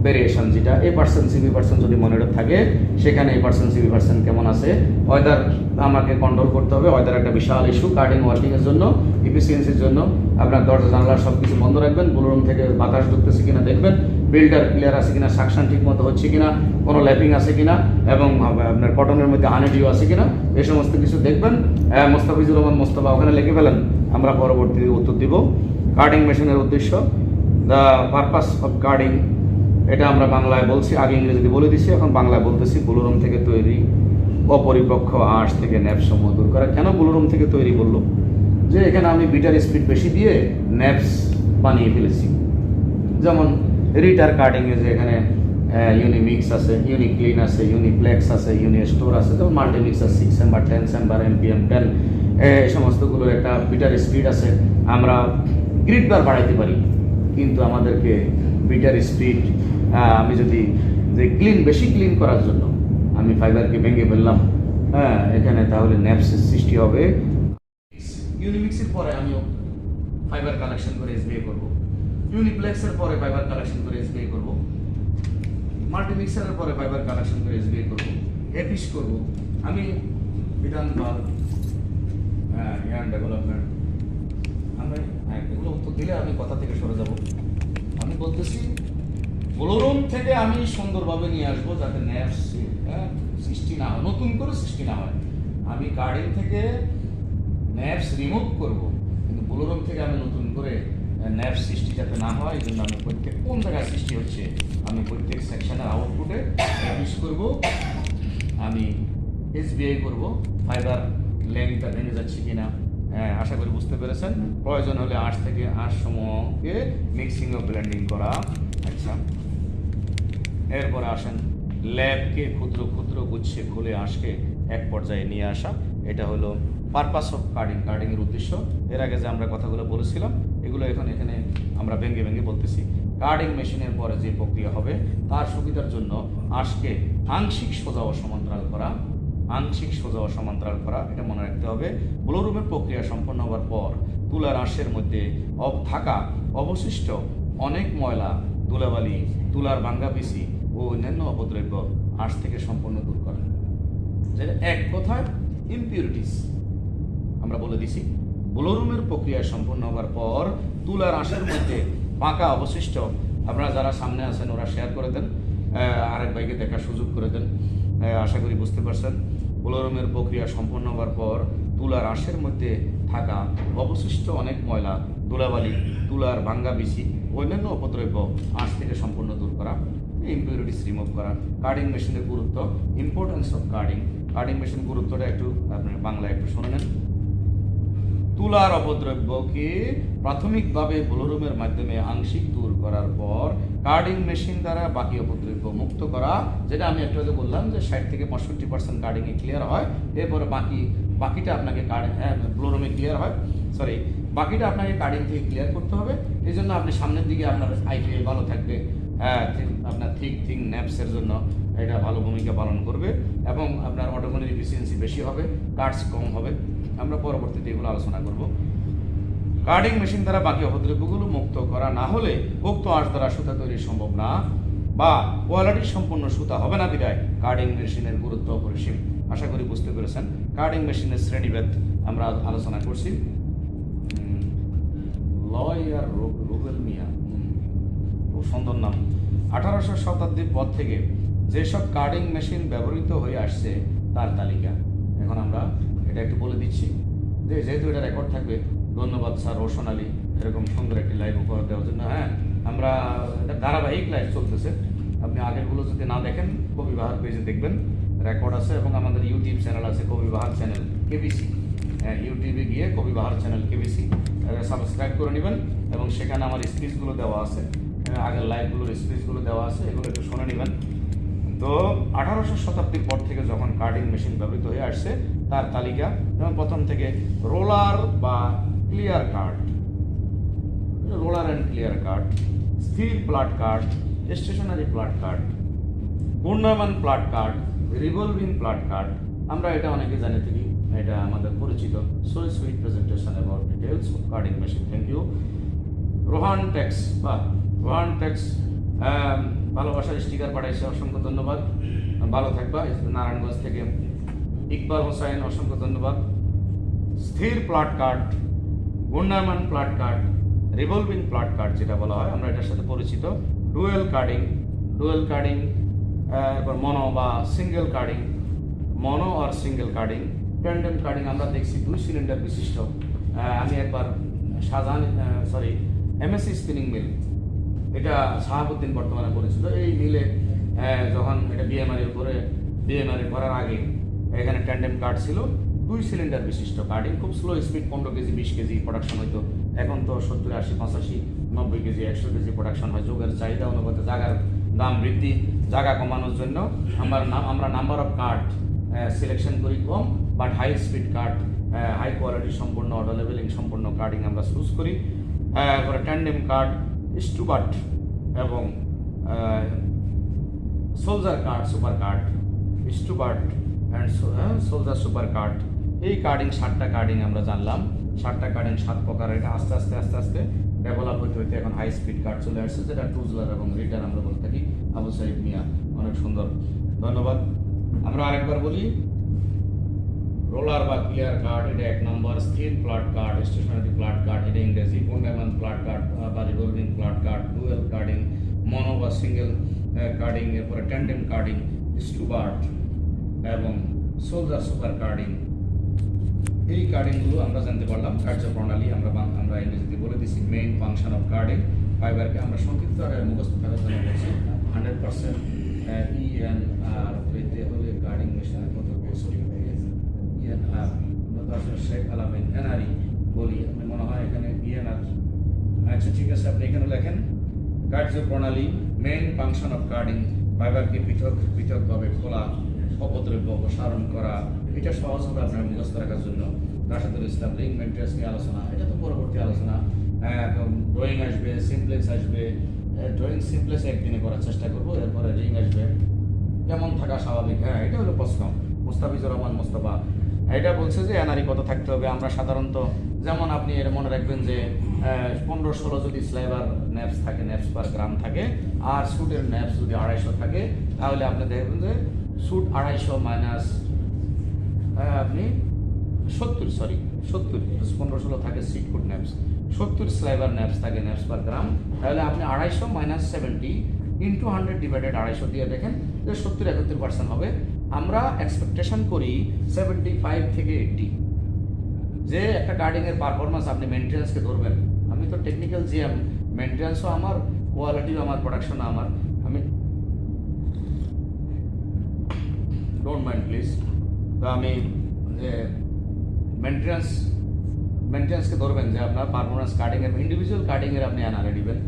ভেরিয়েশন, যেটা A% CB% যদি মনিটর থাকে, সেখানে A% CB% কেমন আছে, ওয়েদার আমাকে কন্ট্রোল করতে হবে। ওয়েদার একটা বিশাল ইস্যু কার্ডিং ওয়ার্কিংয়ের জন্য, ইফিসিয়েন্সির জন্য। আপনার দরজা জানলা সব কিছু বন্ধ রাখবেন, ব্লোরুম থেকে বাতাস ঢুকতেছে কিনা দেখবেন, বিল্ডার ক্লিয়ার আছে কিনা, সাকশন ঠিক মতো হচ্ছে কিনা, কোনো ল্যাপিং আছে কিনা, এবং আপনার কটনের মধ্যে হানিডিও আছে কিনা, এই সমস্ত কিছু দেখবেন। মোস্তাফিজুর রহমান মোস্তফা ওখানে লিখে ফেলেন, আমরা পরবর্তী উত্তর দিব। কার্ডিং মেশিনের উদ্দেশ্য, দ্য পারপাস অফ কার্ডিং, এটা আমরা বাংলায় বলছি, আগে ইংরেজিতে বলে দিছি, এখন বাংলায় বলতেছি। ব্লোরুম থেকে তৈরি অপরিপক্ক আঁশ থেকে ন্যাপসমূহ দূর করা। কেন ব্লোরুম থেকে তৈরি বললো? যে এখানে আমি বিটার স্পিড বেশি দিয়ে ন্যাপস বানিয়ে ফেলেছি। যেমন রিটার কার্ডিংয়ে যে এখানে ইউনিমিক্স আছে, ইউনিক্লিন আছে, ইউনিপ্লেক্স আছে, ইউনিস্টোর আছে, যেমন মাল্টিমিক্স আছে, 6 চেম্বার, 10 চেম্বার, MPM 10, এই সমস্তগুলোর একটা বিটার স্পিড আছে। আমরা গ্রিড বার বাড়াইতে পারি, কিন্তু আমাদেরকে বিটার স্পিড, আমি যদি যে বেশি ক্লিন করার জন্য আমি ফাইবারকে ভেঙে ফেললাম, এখানে, তাহলে ন্যাপসের সৃষ্টি হবে। ইউনিমিক্সের পরে আমি ফাইবার কালেকশন করে SBA করব, ইউনিপ্লেক্সের পরে ফাইবার কালেকশন করে SBA করব, মাল্টিমিক্সারের পরে ফাইবার কালেকশন করে SBA করব, এপিস করব। আমি বিধান ইয়ার্ন ডেভেলপমেন্ট, আমরা এগুলো উত্তর দিলে আমি কথা থেকে সরে যাব। আমি বলতেছি ব্লোরুম থেকে আমি সুন্দরভাবে নিয়ে আসবো, যাতে ন্যাপস সৃষ্টি না হয়, নতুন করে সৃষ্টি না হয়। আমি কার্ডিং থেকে ন্যাপস রিমুভ করব, কিন্তু ব্লোরুম থেকে আমি নতুন করে ন্যাপস সৃষ্টি যাতে না হয়, এই জন্য আমি প্রত্যেক কোন জায়গায় সৃষ্টি হচ্ছে, আমি প্রত্যেক সেকশনের আউটপুটে ইউজ করব, আমি SBA করব। ফাইবার লেন্থটা ভেঙে যাচ্ছে কিনা, আশা করি বুঝতে পেরেছেন। প্রয়োজন হলে আঁশ থেকে আঁশ সমূহকে মিক্সিং ও ব্লেন্ডিং করা। আচ্ছা, এরপরে আসেন ল্যাবকে ক্ষুদ্র ক্ষুদ্র গুচ্ছে খুলে আঁশকে এক পর্যায়ে নিয়ে আসা। এটা হলো পারপাস অফ কার্ডিংয়ের উদ্দেশ্য। এর আগে যে আমরা কথাগুলো বলেছিলাম, এগুলো এখানে আমরা ভেঙে বলতেছি। কার্ডিং মেশিনের পরে যে প্রক্রিয়া হবে, তার সুবিধার জন্য আঁশকে আংশিক সোজা ও সমান্তরাল করা, এটা মনে রাখতে হবে। ব্লোরুমের প্রক্রিয়া সম্পন্ন হওয়ার পর তুলার আঁশের মধ্যে থাকা অবশিষ্ট অনেক ময়লা, ধুলাবালি, তুলার ভাঙ্গা পিসি ও অন্যান্য অপদ্রব্য আঁশ থেকে সম্পূর্ণ দূর করে। যেটা এক কথায় ইমপিউরিটিস। আমরা বলে দিছি ব্লোরুমের প্রক্রিয়া সম্পূর্ণ হওয়ার পর তুলার আঁশের মধ্যে পাকা অবশিষ্ট, আপনারা যারা সামনে আছেন ওরা শেয়ার করে দেন, আরেক ভাইকে দেখার সুযোগ করে দেন। আশা করি বুঝতে পারছেন। ব্লোরুমের প্রক্রিয়া সম্পন্ন হওয়ার পর তুলার আঁশের মধ্যে থাকা অবশিষ্ট অনেক ময়লা, ধুলাবালি, তুলার ভাঙ্গা বিচি, অন্যান্য উপদ্রব্য আঁশ থেকে সম্পূর্ণ দূর করা, ইম্পিউরিটিস রিমুভ করা। কার্ডিং মেশিনের গুরুত্ব, importance of carding. Carding machine গুরুত্বটা একটু আপনি বাংলায় একটু শুনে নেন। তুলার অপদ্রব্যকে প্রাথমিকভাবে ব্লোরুমের মাধ্যমে আংশিক দূর করার পর কার্ডিং মেশিন দ্বারা বাকি অপদ্রব্য মুক্ত করা, যেটা আমি একটু আগে বললাম যে 60 থেকে 65% কার্ডিংয়ে ক্লিয়ার হয়। এরপরে বাকিটা আপনাকে ব্লোরুমে ক্লিয়ার হয়, বাকিটা আপনাকে কার্ডিং থেকে ক্লিয়ার করতে হবে। এই জন্য আপনি সামনের দিকে আপনার আইপিএল ভালো থাকবে, আপনার থিং ন্যাপসের জন্য এটা ভালো ভূমিকা পালন করবে এবং আপনার অটোগনের এফিসিয়েন্সি বেশি হবে, কার্ডস কম হবে। আমরা পরবর্তীতে এগুলো আলোচনা করব। কার্ডিং মেশিন দ্বারা বাকি অপদ্রব্যগুলো মুক্ত করা না হলে উক্ত আঁশ দ্বারা সুতা তৈরি সম্ভব না বা কোয়ালিটি সম্পূর্ণ সুতা হবে না বিধায় কার্ডিং মেশিনের গুরুত্ব অপরিসীম। আশা করি বুঝতে পেরেছেন। কার্ডিং মেশিনের শ্রেণীভেদ আমরা আলোচনা করছি। লয়ার রুবেল মিয়া, খুব সুন্দর নাম। 1800 শতাব্দীর পর থেকে যেসব কার্ডিং মেশিন ব্যবহৃত হয়ে আসছে তার তালিকা। এখন আমরা এটা একটু বলে দিচ্ছি যে যেহেতু এটা রেকর্ড থাকবে। ধন্যবাদ স্যার রোশন আলী এরকম সুন্দর একটি লাইভ উপহার দেওয়ার জন্য। আমরা এটা ধারাবাহিক লাইভ চলতেছে, আপনি আগেরগুলো যদি না দেখেন কবি বাহার পেজে দেখবেন, রেকর্ড আছে এবং আমাদের ইউটিউব চ্যানেল আছে কবি বাহার চ্যানেল কেবিসি। ইউটিউবে গিয়ে কবি বাহার চ্যানেল কেবিসি সাবস্ক্রাইব করে নেবেন এবং সেখানে আমার স্পিচগুলো দেওয়া আছে, আগের লাইভগুলোর স্পিচগুলো দেওয়া আছে, এগুলো একটু শুনে নেবেন। তো 1800 শতাব্দীর পর থেকে যখন কার্ডিং মেশিন ব্যবহৃত হয়ে আসছে তার তালিকা, যেমন প্রথম থেকে রোলার বা clear card, roller and clear card, স্থির flat card, stationary flat card, ঘূর্ণায়মান flat card, revolving flat card. আমরা এটা অনেকে জানি থাকি, এটা আমাদের পরিচিত। So sweet presentation about details of carding machine. Thank you. Rohan টেক্স ভালোবাসার স্টিকার পাঠাইছে, অসংখ্য ধন্যবাদ। ভালো থাকবা। নারায়ণগঞ্জ থেকে ইকবাল হোসাইন, অসংখ্য ধন্যবাদ। স্থির প্লাট কার্ড, ঘূর্ণায়মান flat card, revolving flat card যেটা বলা হয়, আমরা এটার সাথে পরিচিত। ডুয়েল কার্ডিং, এরপর মনো বা সিঙ্গেল কার্ডিং, মনো আর সিঙ্গেল কার্ডিং, ট্যান্ডেম কার্ডিং আমরা দেখছি 2 সিলিন্ডার বিশিষ্ট। আমি একবার এমএসসি স্পিনিং মিল, এটা শাহাবুদ্দিন বর্তমানে পরিচিত। এই মিলে যখন এটা বিএমআরএ করার আগে এখানে ট্যান্ডেম কার্ড ছিল, 2 সিলিন্ডার বিশিষ্ট কার্ডিং, খুব slow speed, 15 KG 20 KG production হইতো। এখন তো 70, 80, 85, 90 কেজি 100 কেজি প্রোডাকশন হয়। যুগের চাহিদা অনুপাতে জায়গার দাম বৃদ্ধি, জায়গা কমানোর জন্য আমরা নাম্বার অফ কার্ড সিলেকশন করি কম, but high speed card, high quality সম্পূর্ণ, অটো লেভেলিং সম্পূর্ণ কার্ডিং আমরা চুজ করি। এরপরে ট্যান্ডেম কার্ড, স্টুবার্ট এবং সোলজার কার্ড, সুপার কার্ড, স্টুবার্ট অ্যান্ড সোলজার সুপার কার্ড। এই কার্ডিং 7টা কার্ডিং আমরা জানলাম। 7টা কার্ডিং 7 প্রকারের। এটা আস্তে আস্তে ডেভেলপ হইতে এখন হাই স্পিড কার্ড চলে আসছে, যেটা টুজলার এবং রিটার্ন আমরা বলে থাকি। আবু সাইদ মিয়া, অনেক সুন্দর, ধন্যবাদ। আমরা আরেকবার বলি, রোলার বা ক্লিয়ার কার্ড এটা 1 নম্বর, স্থির flat card, stationary flat card এটা ইংরেজি, ঘূর্ণায়মান প্লাট কার্ড বা revolving flat card, dual carding, মনো বা সিঙ্গেল কার্ডিং, এরপরে ট্যান্ডেম কার্ডিং, স্টুবার্ট এবং সোলজার সুপার কার্ডিং। এই কার্ডিংগুলো আমরা জানতে পারলাম। কার্যপ্রণালী আমরা ইংরেজিতে বলে দিচ্ছি। Main function of carding. ফাইবারকে আমরা সংক্ষিপ্ত আকারে মুখস্থ থাকার জন্য বলছি। 100% ENR পেতে হলে কার্ডিং মেশিনের কত কোর্সটি ENR শেখ আলামিন NRE বলি, আমি মনে হয় এখানে ENR। আচ্ছা ঠিক আছে, আপনি এখানে লেখেন কার্যপ্রণালী, মেইন ফাংশন অফ কার্ডিং। ফাইবারকে পৃথকভাবে খোলা, অপদ্রব্য অপসারণ করা, এটা সহজ হবে আপনার মুখস্থ রাখার জন্য। রাশেদুল ইসলাম, রিং মেট্রিক্স নিয়ে আলোচনা, এটা তো পরবর্তী আলোচনা। ড্রয়িং আসবে, সিমপ্লেক্স আসবে। ড্রয়িং সিমপ্লেক্স একদিনে করার চেষ্টা করবো, এরপরে রিং আসবে। কেমন থাকা স্বাভাবিক, এটা হলো প্রশ্ন। মুস্তাফিজুর রহমান মোস্তফা এটা বলছে যে এনআরই কত থাকতে হবে। আমরা সাধারণত যেমন আপনি এটা মনে রাখবেন যে 15-16 যদি স্লাইবার ন্যাপস থাকে, ন্যাপস পার গ্রাম থাকে, আর সুটের ন্যাপস যদি 250 থাকে, তাহলে আপনি দেখবেন যে সুট 250 মাইনাস আপনি 70 15-16 থাকে seed coat neps, 70 sliver neps থাকে ন্যাপস পার গ্রাম, তাহলে আপনি 250 মাইনাস 70 ইন্টু 100 ডিভাইডেড 250 দিয়ে দেখেন যে 70-71% হবে। আমরা এক্সপেকটেশন করি 75 থেকে 80। যে একটা গার্ডিংয়ের পারফরমেন্স আপনি মেনটেন্যান্সকে ধরবেন, আমি তো টেকনিক্যাল জিএম, মেনটেন্যান্সও আমার, কোয়ালিটিও আমার, প্রোডাকশনও আমার, আমি ডোন্ট মাইন্ড প্লিজ। তো আমি যে মেনটেন্যান্সকে ধরবেন যে আপনার পারফরমেন্স কার্ডিংয়ের, ইন্ডিভিজুয়াল কার্ডিংয়ের আপনি এনআরএ দিবেন।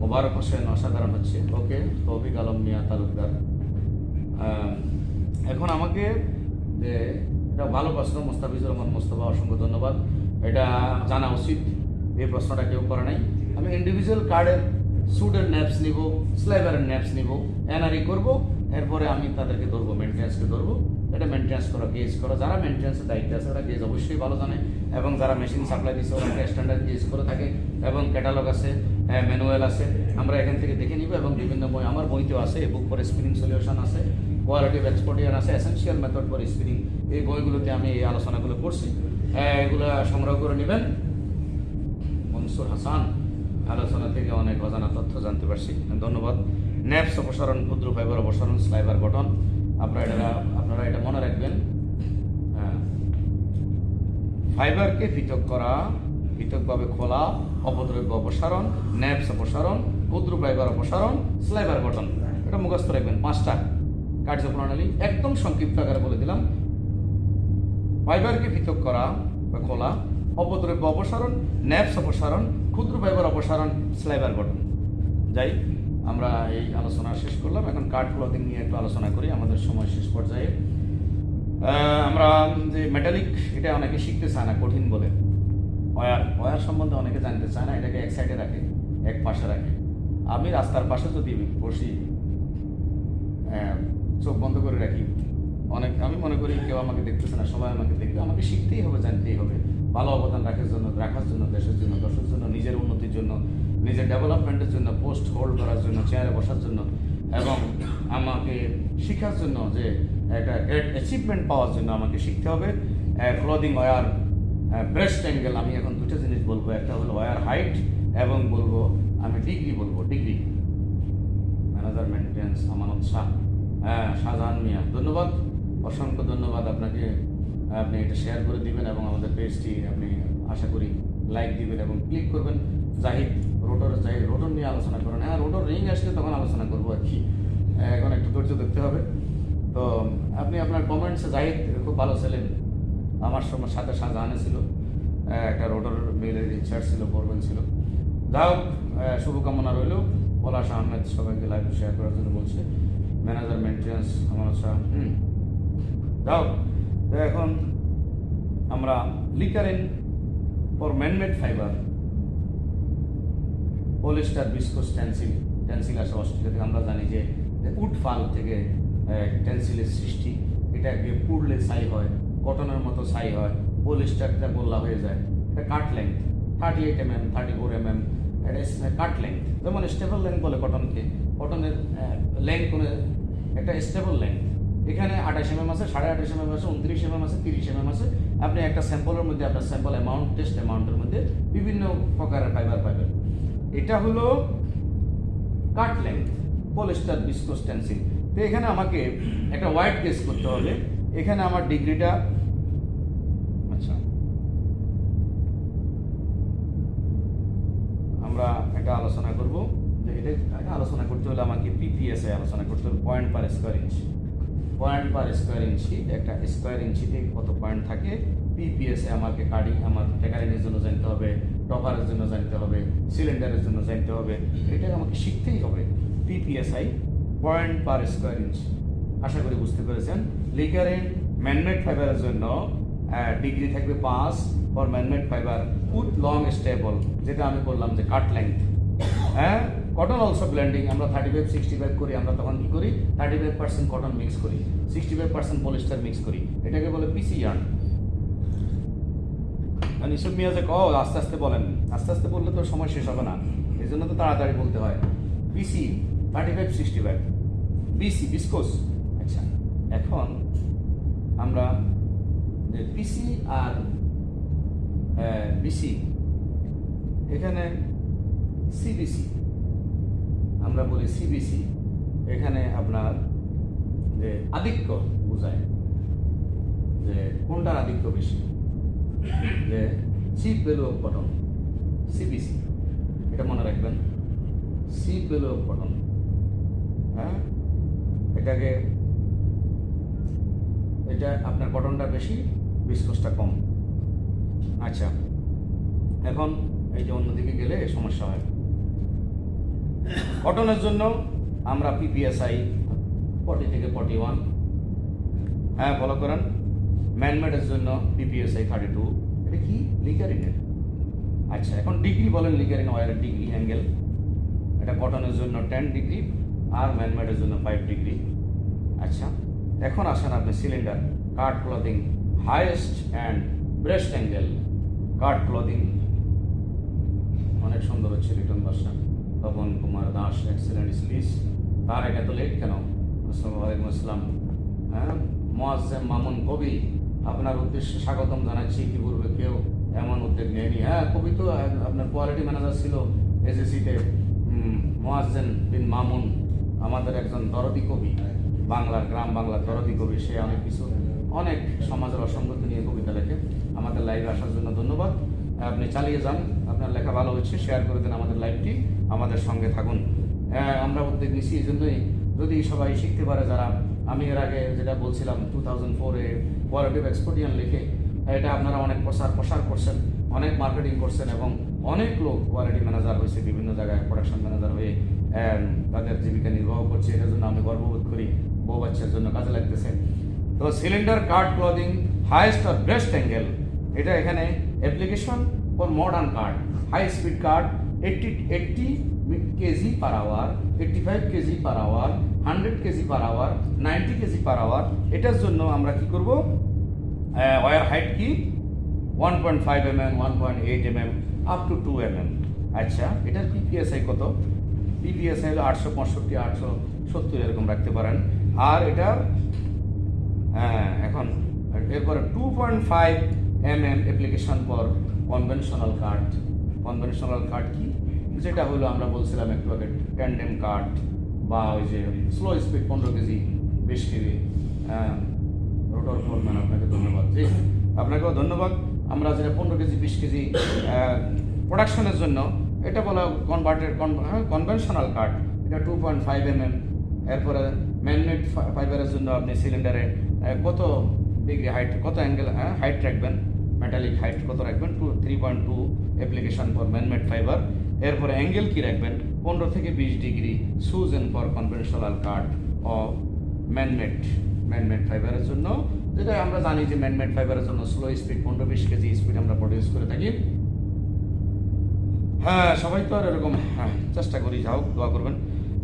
মোবারক হোসেন অসাধারণ হচ্ছে, ওকে। তৌফিক আলম মিয়া তালুকদার। এখন আমাকে যে এটা ভালো প্রশ্ন, মোস্তাফিজুর রহমান মোস্তফা, অসংখ্য ধন্যবাদ। এটা জানা উচিত, এই প্রশ্নটা কেউ করে নাই। আমি ইন্ডিভিজুয়াল কার্ডের সুটের ন্যাপস নিব, স্লাইবারের ন্যাপস নিব, এনআরই করব, এরপরে আমি তাদেরকে ধরবো, মেনটেন্যান্সকে ধরবো। এটা মেনটেন্যান্স করো, গেজ করো, যারা মেনটেন্যান্সের দায়িত্বে আছে ওরা গেজ অবশ্যই ভালো জানে, এবং যারা মেশিন সাপ্লাই দিচ্ছে ওরা স্ট্যান্ডার্ড গেজ করে থাকে, এবং ক্যাটালগ আছে, ম্যানুয়াল আছে, আমরা এখান থেকে দেখে নিব। এবং বিভিন্ন বই, আমার বইতেও আছে, বুক ফর স্পিনিং সলিউশন আছে, কোয়ালিটি অফ এক্সপোর্টিয়ান আছে, এসেনশিয়াল মেথড ফর স্পিনিং, এই বইগুলোতে আমি এই আলোচনাগুলো করছি, এগুলো সংগ্রহ করে নেবেন। মনসুর হাসান, আলোচনা থেকে অনেক অজানা তথ্য জানতে পারছি, ধন্যবাদ। ন্যাপস অপসারণ, ক্ষুদ্র ফাইবার অপসারণ, স্লাইবার গঠন, আপনারা এটা মনে রাখবেন। ফাইবারকে পৃথক করা, পৃথকভাবে খোলা, অপদ্রব্য অপসারণ, ন্যাপস অপসারণ, ক্ষুদ্র ফাইবার অপসারণ, স্লাইবার গঠন, এটা মুখস্থ রাখবেন। 5টা কার্যপ্রণালী একদম সংক্ষিপ্ত আকারে বলে দিলাম। ফাইবারকে পৃথক করা বা খোলা, অপদ্রব্য অপসারণ, ন্যাপস অপসারণ, ক্ষুদ্র ফাইবার অপসারণ, স্লাইবার গঠন। যাই, আমরা এই আলোচনা শেষ করলাম। এখন কার্ড ক্লথিং নিয়ে একটু আলোচনা করি, আমাদের সময় শেষ পর্যায়ে। আমরা যে মেটালিক, এটা অনেকে শিখতে চায় না, কঠিন বলে। ওয়ার সম্বন্ধে অনেকে জানতে চায় না, এটাকে এক সাইডে রাখে, এক পাশে রাখে। আমি রাস্তার পাশে যদি বসি, চোখ বন্ধ করে রাখি, আমি মনে করি কেউ আমাকে দেখতেছে না, সবাই আমাকে দেখবে। আমাকে শিখতেই হবে, জানতেই হবে, ভালো অবদান রাখার জন্য, দেশের জন্য, দর্শকের জন্য, নিজের উন্নতির জন্য, নিজের ডেভেলপমেন্টের জন্য, পোস্ট হোল্ড করার জন্য, চেয়ারে বসার জন্য, এবং আমাকে শেখার জন্য, যে একটা গ্রেট অ্যাচিভমেন্ট পাওয়ার জন্য আমাকে শিখতে হবে। ক্লদিং ওয়ার, ব্রেস্ট অ্যাঙ্গেল, আমি এখন দুটো জিনিস বলবো, একটা হলো ওয়ার হাইট, এবং বলবো আমি ডিগ্রি, বলবো ডিগ্রি। ম্যানেজার মেনটেন্স আমানত শাহ, শাহজাহান মিয়া, ধন্যবাদ, অসংখ্য ধন্যবাদ আপনাকে। আপনি এটা শেয়ার করে দিবেন এবং আমাদের পেজটি আপনি আশা করি লাইক দিবেন এবং ক্লিক করবেন। জাহিদ রোটর নিয়ে আলোচনা করেন। হ্যাঁ, রোটর রিং আসলে তখন আলোচনা করবো আর কি, এখন একটু ধৈর্য দেখতে হবে। তো আপনি আপনার কমেন্টসে, জাহিদ খুব ভালো ছিলেন, আমার সাথে শাহজাহানে ছিল, একটা রোটর মিলের ইনচার্জ ছিল, ফোরম্যান ছিল। যাই হোক, শুভকামনা রইল। পলাশ আহমেদ সবাইকে লাইভ শেয়ার করার জন্য বলছে। ম্যানেজার মেনটেন্স আমার শাহ। যাই হোক, তো এখন আমরা licker in for manmade fibre, polyester, viscose, tencel আসে অস্ট্রেলিয়া থেকে। আমরা জানি যে উড ফাল থেকে টেন্সিলের সৃষ্টি, এটা গিয়ে পুড়লে ছাই হয়, কটনের মতো ছাই হয়, পলিস্টারটা গোল্লা হয়ে যায়। এটা কাট লেন্থ 38 mm, 34 mm, এটা কাট লেন্থ। যেমন স্টেবল লেন্থ বলে কটনকে, কটনের লেন্থ করে একটা স্টেবল লেন্থ। এখানে 28 mm আছে, 28.5 mm আছে, 29 mm আছে, 30 mm আছে। আপনি একটা স্যাম্পলের মধ্যে, আপনার স্যাম্পল অ্যামাউন্ট, টেস্ট অ্যামাউন্টের মধ্যে বিভিন্ন প্রকারের ফাইবার পাবেন। এটা হলো কাট লেন্থ, পলিস্টার, বিস্কোস, টেন্সিল। তো এখানে আমাকে একটা ওয়াইড গেস করতে হবে। এখানে আমার ডিগ্রিটা, আচ্ছা, আমরা একটা আলোচনা করব যে এটা আলোচনা করতে হলে আমাকে পিপিএসে আলোচনা করতে হবে, পয়েন্ট পার স্কোয়ার ইঞ্চি। পয়েন্ট পার স্কোয়ার ইঞ্চি, একটা স্কোয়ার ইঞ্চিতে কত পয়েন্ট থাকে, পিপিএসে আমাকে আমার টেকারিংয়ের জন্য জানতে হবে, টপারের জন্য জানতে হবে, সিলিন্ডারের জন্য জানতে হবে। এটা আমাকে শিখতেই হবে। পিপিএসআই, পয়েন্ট পার স্কোয়ার ইঞ্চ। আশা করি বুঝতে পেরেছেন। লিকারিন ম্যানমেড ফাইবারের জন্য ডিগ্রি থাকবে 5 for manmade fibre with long stable, যেটা আমি বললাম যে কাট লেন্থ। হ্যাঁ, কটন অলসো ব্লেন্ডিং, আমরা 35-65 করি। আমরা তখন কি করি, 35% কটন মিক্স করি, 65% পলিস্টার মিক্স করি, এটাকে বলে পিসি ইয়ার্ন। নিশুভ মিয়া যে আস্তে আস্তে বলেন, আস্তে আস্তে বললে তো সময় শেষ হবে না, এই জন্য তো তাড়াতাড়ি বলতে হয়। BC 3565, BC viscose. আচ্ছা, এখন আমরা যে পিসি আর বিসি, এখানে সিবিসি আমরা বলি, সিবিসি এখানে আপনার যে আধিক্য বোঝায়, যে কোনটার আধিক্য বেশি, যে chip value of cotton, CBC, এটা মনে রাখবেন, চিপ ভ্যালু অফ কটন। হ্যাঁ, এটা আপনার কটনটা বেশি, বিস্কোসটা কম। আচ্ছা, এখন এই যে অন্যদিকে গেলে সমস্যা হয়। কটনের জন্য আমরা পিপিএসআই 40 থেকে 41, হ্যাঁ ফলো করেন। ম্যানমেডের জন্য পিপিএসআই 32, এটা কি লিকারিনের। আচ্ছা, এখন ডিগ্রি বলেন, লিকারিন ওয়ারের ডিগ্রি অ্যাঙ্গেল, এটা কটনের জন্য 10 ডিগ্রি আর ম্যানমেডের জন্য 5 ডিগ্রি। আচ্ছা, এখন আসেন আপনি cylinder cut clothing highest and breast angle. Cut clothing অনেক সুন্দর হচ্ছে, রিটন ভাষা, তপন কুমার দাস, এক্সেলেন্ট স্পিচ। তার এত লেট কেন? ওয়ালাইকুম আসসালাম। হ্যাঁ, মোয়াজ্জেম মামুন কবি, আপনার উদ্দেশ্যে স্বাগতম জানাচ্ছি। কি পূর্বে কেউ এমন উদ্যোগ নেয়নি? হ্যাঁ, কবি তো আপনার কোয়ালিটি ম্যানেজার ছিল এসএসসিতে, মোয়াজ্জেম বিন মামুন, আমাদের একজন দরদি কবি, বাংলার গ্রাম বাংলার দরদি কবি। সে অনেক কিছু, অনেক সমাজের অসঙ্গতি নিয়ে কবিতা লেখে। আমাদের লাইভে আসার জন্য ধন্যবাদ। আপনি চালিয়ে যান, আপনার লেখা ভালো হচ্ছে, শেয়ার করে দেন আমাদের লাইভটি, আমাদের সঙ্গে থাকুন। আমরা উদ্যোগ নিচ্ছি এই জন্যই, যদি সবাই শিখতে পারে যারা। আমি এর আগে যেটা বলছিলাম 2004-এ কোয়ালিটিভ এক্সপোর্টিয়ান লিখে, এটা আপনারা অনেক প্রসার করছেন, অনেক মার্কেটিং করছেন, এবং অনেক লোক কোয়ালিটি ম্যানেজার হয়েছে, বিভিন্ন জায়গায় প্রোডাকশন ম্যানেজার হয়ে তাদের জীবিকা নির্বাহ করছে। এটার জন্য আমি গর্ববোধ করি, বউ বাচ্চার জন্য কাজে লাগতেছে। তো সিলিন্ডার কাট ক্লদিং হাইয়েস্ট আর ব্রেস্ট অ্যাঙ্গেল, এটা এখানে application for modern cut, high speed cut 80 KG per hour, 85 KG per hour, 100 KG per hour, 90 KG per hour. এটার জন্য আমরা কি করব? ওয়্যার হাইট কি 1.5 mm, 1.8 mm, up to 2 mm। আচ্ছা, এটার পিপিএসআই কত? পিপিএসআই হলো 865, 870 এরকম রাখতে পারেন। আর এটার এখন এরপরে 2.5 mm application for conventional card. Conventional card কি? যেটা হলো আমরা বলছিলাম একটু আগে, ট্যান্ডেম কাট, বা ওই যে slow speed 15 KG 20 KG. Rotor foreman, আপনাকে ধন্যবাদ। জি, আপনাকেও ধন্যবাদ। আমরা যেটা 15 কেজি 20 কেজি প্রোডাকশনের জন্য, এটা বলা কনভেনশনাল কাট, এটা 2.5 mm। এরপরে ম্যানমেড ফাইবারের জন্য আপনি সিলিন্ডারে কত ডিগ্রি হাইট, কত অ্যাঙ্গেল হাইট রাখবেন, মেটালিক হাইট কত রাখবেন? 3.2 অ্যাপ্লিকেশন ফর ম্যানমেড ফাইবার। এরপরে অ্যাঙ্গেল কি রাখবেন? 15 থেকে 20 ডিগ্রি, সুজেন for conventional card of manmade ফাইবারের জন্য, যেটা আমরা জানি যে ম্যানমেড ফাইবারের জন্য স্লো স্পিড 15-20 কেজি স্পিড আমরা প্রডিউস করে থাকি। হ্যাঁ, সবাই তো আর এরকম চেষ্টা করি, যাও দোয়া করবেন,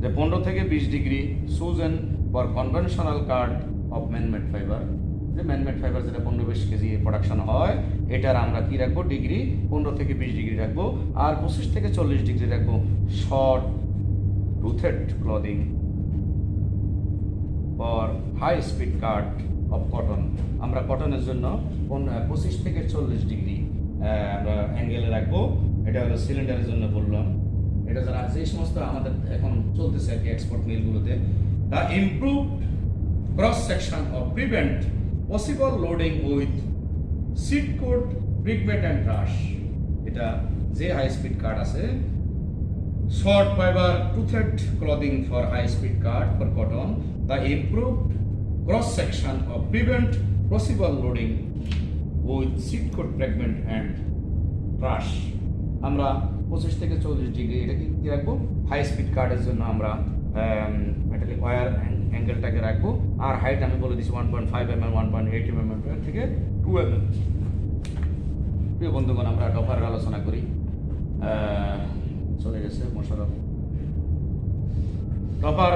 যে 15 থেকে 20 ডিগ্রি সুজেন for conventional card of manmade fibre. যে ম্যানমেড ফাইবার যেটা 15-20 কেজি প্রোডাকশন হয়, এটার আমরা কি রাখবো? ডিগ্রি 15 থেকে 20 ডিগ্রি রাখবো, আর 25 থেকে 40 ডিগ্রি রাখবো short toothed clothing for high speed card of cotton. আমরা কটনের জন্য 25 থেকে 40 ডিগ্রি আমরা অ্যাঙ্গেলে রাখবো। এটা হলো সিলিন্ডারের জন্য বললাম। এটা যারা যে সমস্ত আমাদের এখন চলতেছে আর কি এক্সপোর্ট মিলগুলোতে, the improve cross section of prevent possible loading with seed coat fragment and trash. এটা যে হাই স্পিড কাট আছে, short fibre toothed clothing for high speed card for cotton, the improve cross section of prevent possible loading with seed coat fragment and trash. আমরা 25 থেকে 40 ডিগ্রি এটা কি রাখবো? হাই স্পিড কাটের জন্য আমরা মেটালিক ওয়্যার অ্যাঙ্গেলটাকে রাখবো। আর হাইট আমি বলে দিচ্ছি 1.5 mm, 1.8 mm থেকে 2 mm। প্রিয় বন্ধুগণ, আমরা ডফারের আলোচনা করি। চলে গেছে Mosharraf. Doffer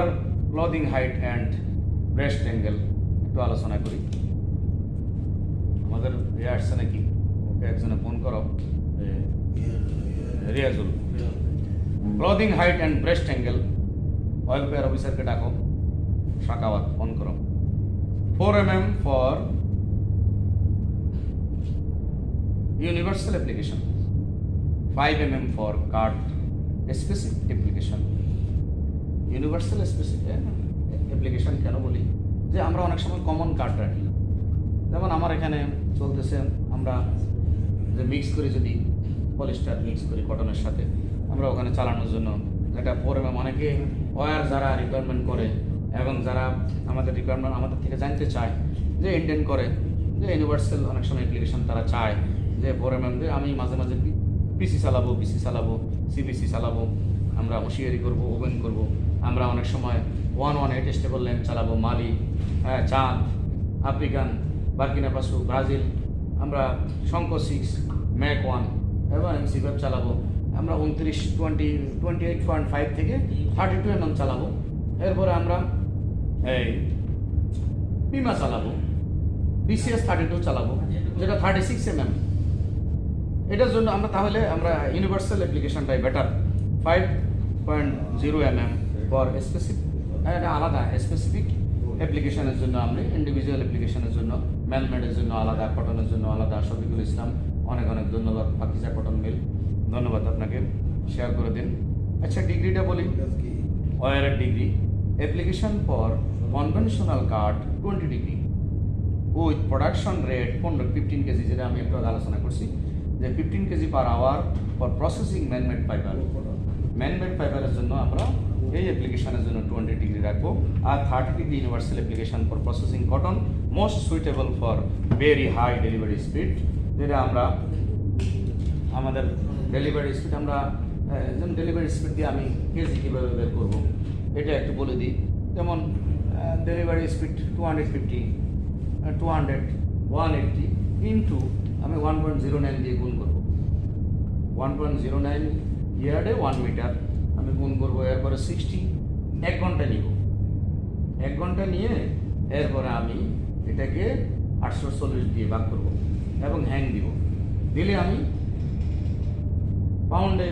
clothing height and breast angle একটু আলোচনা করি। আমাদের আসছে নাকি? একজনে ফোন করো, Riazul. Clothing height and breast angle, welfare অফিসারকে ডাকো, শাকাওয়াত ফোন করো। 4 mm for universal application, 5 mm for card specific application. Universal specific application কেন বলি, যে আমরা অনেক সময় কমন কার্ড রাখি। যেমন আমার এখানে চলতেছে, আমরা যে মিক্স করি, যদি পলিস্টার মিক্স করি কটনের সাথে, আমরা ওখানে চালানোর জন্য এটা 4 mm, অনেকে ওয়ার যারা রিকোয়ারমেন্ট করে এবং যারা আমাদের রিকোয়ারমেন্ট আমাদের থেকে জানতে চায়, যে ইন্টেন্ড করে যে ইউনিভার্সাল অনেক সময় অ্যাপ্লিকেশন তারা চায় যে 4 mm, যে আমি মাঝে মাঝে পিসি চালাবো, সিবিসি চালাবো, আমরা হুঁশিয়ারি করবো, ওপেন করবো। আমরা অনেক সময় 118 স্টেবল ল্যান্ড চালাবো, মালি, চাঁদ, আফ্রিকান, বার্কিনা ফাসো, ব্রাজিল, আমরা শঙ্কর 6, ম্যাক 1 এবং MC5 চালাবো। আমরা 28.5 থেকে 32 mm চালাবো। এরপরে আমরা এই পিমা চালাবো, BCS 32 চালাবো, যেটা 36 mm। এটার জন্য আমরা তাহলে আমরা ইউনিভার্সাল অ্যাপ্লিকেশনটাই বেটার। 5.0 mm ফর স্পেসিফিক, এটা আলাদা স্পেসিফিক অ্যাপ্লিকেশনের জন্য, আমরা ইন্ডিভিজুয়াল অ্যাপ্লিকেশনের জন্য, ম্যানমেডের জন্য আলাদা, কটনের জন্য আলাদা। শফিকুল ইসলাম, অনেক অনেক ধন্যবাদ। পাকিজা কটন মিল, ধন্যবাদ আপনাকে, শেয়ার করে দিন। আচ্ছা, ডিগ্রিটা বলি। ওয়ারের degree, application for conventional card 20 degree with production rate 15 KG, যেটা আমি একটু আলোচনা করছি, যে 15 KG per hour for processing manmade fibre. Manmade ফাইবারের জন্য আমরা এই অ্যাপ্লিকেশনের জন্য 20 ডিগ্রি রাখবো। আর 30 degree universal application for processing cotton, most suitable for very high delivery speed, যেটা আমরা আমাদের ডেলিভারি স্পিড, আমরা যেমন ডেলিভারি স্পিড দিয়ে আমি কেজি কীভাবে বের করবো এটা একটু বলে দিই। যেমন ডেলিভারি স্পিড 250, 200, 180 ইন্টু আমি 1.09 দিয়ে গুণ করবো। 1.09 ইয়ার্ডে 1 মিটার আমি গুণ করবো। এরপরে 60, 1 ঘন্টা নিব। 1 ঘন্টা নিয়ে এরপরে আমি এটাকে 840 দিয়ে ভাগ করবো এবং হ্যাং দিব। দিলে আমি পাউন্ডে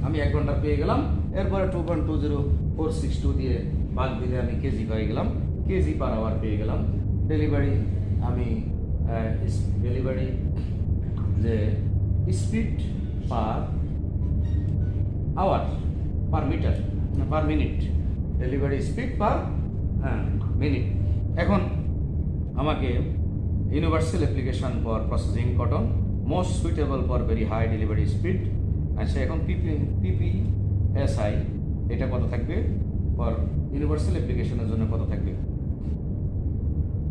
আমি 1 ঘন্টা পেয়ে গেলাম। এরপরে 2.20462 দিয়ে ভাগ দিলে আমি কেজি পেয়ে গেলাম, কেজি পার আওয়ার পেয়ে গেলাম। ডেলিভারি আমি ডেলিভারি যে speed per hour, per metre, per minute, delivery speed per minute. এখন আমাকে universal application for processing cotton, most suitable for very high delivery speed. আচ্ছা, এখন PPSI এটা কত থাকবে ফর ইউনিভার্সাল অ্যাপ্লিকেশনের জন্য, কত থাকবে?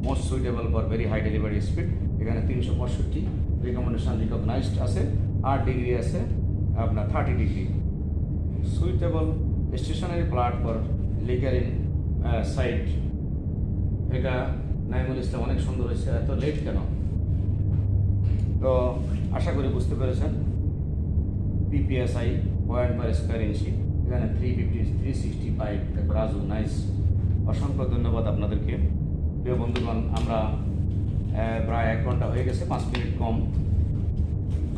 Most suitable for very high delivery speed, এখানে 365 রিকমেন্ডেশন রিকগনাইজড আছে, 8 ডিগ্রি আছে আপনার 30 ডিগ্রি। সুইটেবল স্টেশনারি প্লাট ফর লিগার ইন সাইট, এটা নাইমুল ইসলাম, অনেক সুন্দর হয়েছে। এত লেট কেন? তো আশা করি বুঝতে পেরেছেন। PPSI পয়েন্ট পার স্কোয়ার ইঞ্চি, এখানে 350, 365। রাজু, নাইস, অসংখ্য ধন্যবাদ আপনাদেরকে। প্রিয় বন্ধুগণ, আমরা প্রায় 1 ঘন্টা হয়ে গেছে, 5 মিনিট কম।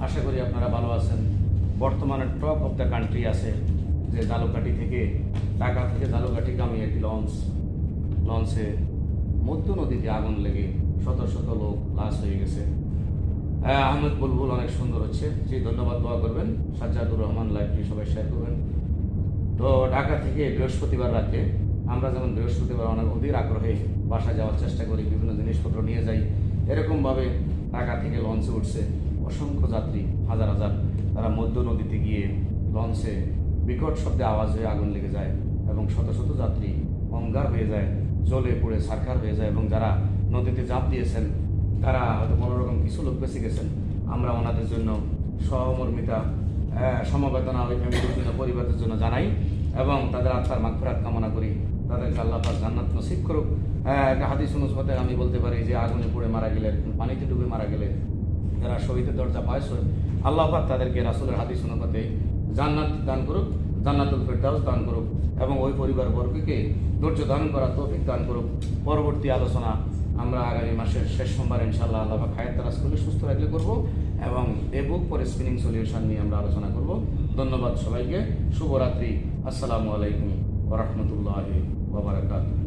আশা করি আপনারা ভালো আছেন। বর্তমানে টপ অফ দ্য কান্ট্রি আছে যে জালুকাঠি থেকে, ঢাকা থেকে জালুকাঠিগামী একটি লঞ্চে মধ্য নদীতে আগুন লেগে শত শত লোক লাশ হয়ে গেছে। আহমেদ বুলবুল অনেক সুন্দর হচ্ছে, যে ধন্যবাদ, দোয়া করবেন। সাজ্জাদুর রহমান লাইভটি সবাই শেয়ার করবেন। তো ঢাকা থেকে বৃহস্পতিবার রাতে আমরা যেমন বৃহস্পতিবার অনেক অধীর আগ্রহে বাসায় যাওয়ার চেষ্টা করি, বিভিন্ন জিনিসপত্র নিয়ে যাই, এরকমভাবে ঢাকা থেকে লঞ্চে উঠছে অসংখ্য যাত্রী, হাজার হাজার। তারা মধ্য নদীতে গিয়ে লঞ্চে বিকট শব্দে আওয়াজ হয়ে আগুন লেগে যায় এবং শত শত যাত্রী অঙ্গার হয়ে যায়, জ্বলে পুড়ে ছারখার হয়ে যায়। এবং যারা নদীতে ঝাঁপ দিয়েছেন তারা হয়তো কোনোরকম কিছু লোক বেঁচে গেছেন। আমরা ওনাদের জন্য সহমর্মিতা, সমবেদনা ওই ফ্যামিলির জন্য, পরিবারের জন্য জানাই এবং তাদের আত্মার মাগফিরাত কামনা করি। তাদেরকে আল্লাহ পাক জান্নাত নসিব করুক। একটা হাদিস অনুসারে আমি বলতে পারি যে আগুনে পুড়ে মারা গেলে, পানিতে ডুবে মারা গেলে যারা শহীদের দরজা পায়, আল্লাহ পাক তাদেরকে রাসূলের হাদিস অনুপাতে জান্নাত দান করুক, জান্নাতুল ফেরদাউস দান করুক এবং ওই পরিবারবর্গকে ধৈর্য ধারণ করার তৌফিক দান করুক। পরবর্তী আলোচনা আমরা আগামী মাসের শেষ সোমবার ইনশাআল্লাহ আল্লাহ পাক হায়াত তারাজ করলে সুস্থ রাখলে করবো। এবং এবুক পরে স্পিনিং সলিউশন নিয়ে আমরা আলোচনা করব। ধন্যবাদ সবাইকে, শুভরাত্রি, আসসালামু আলাইকুম ওয়া রাহমাতুল্লাহি ওয়া বারাকাতুহু।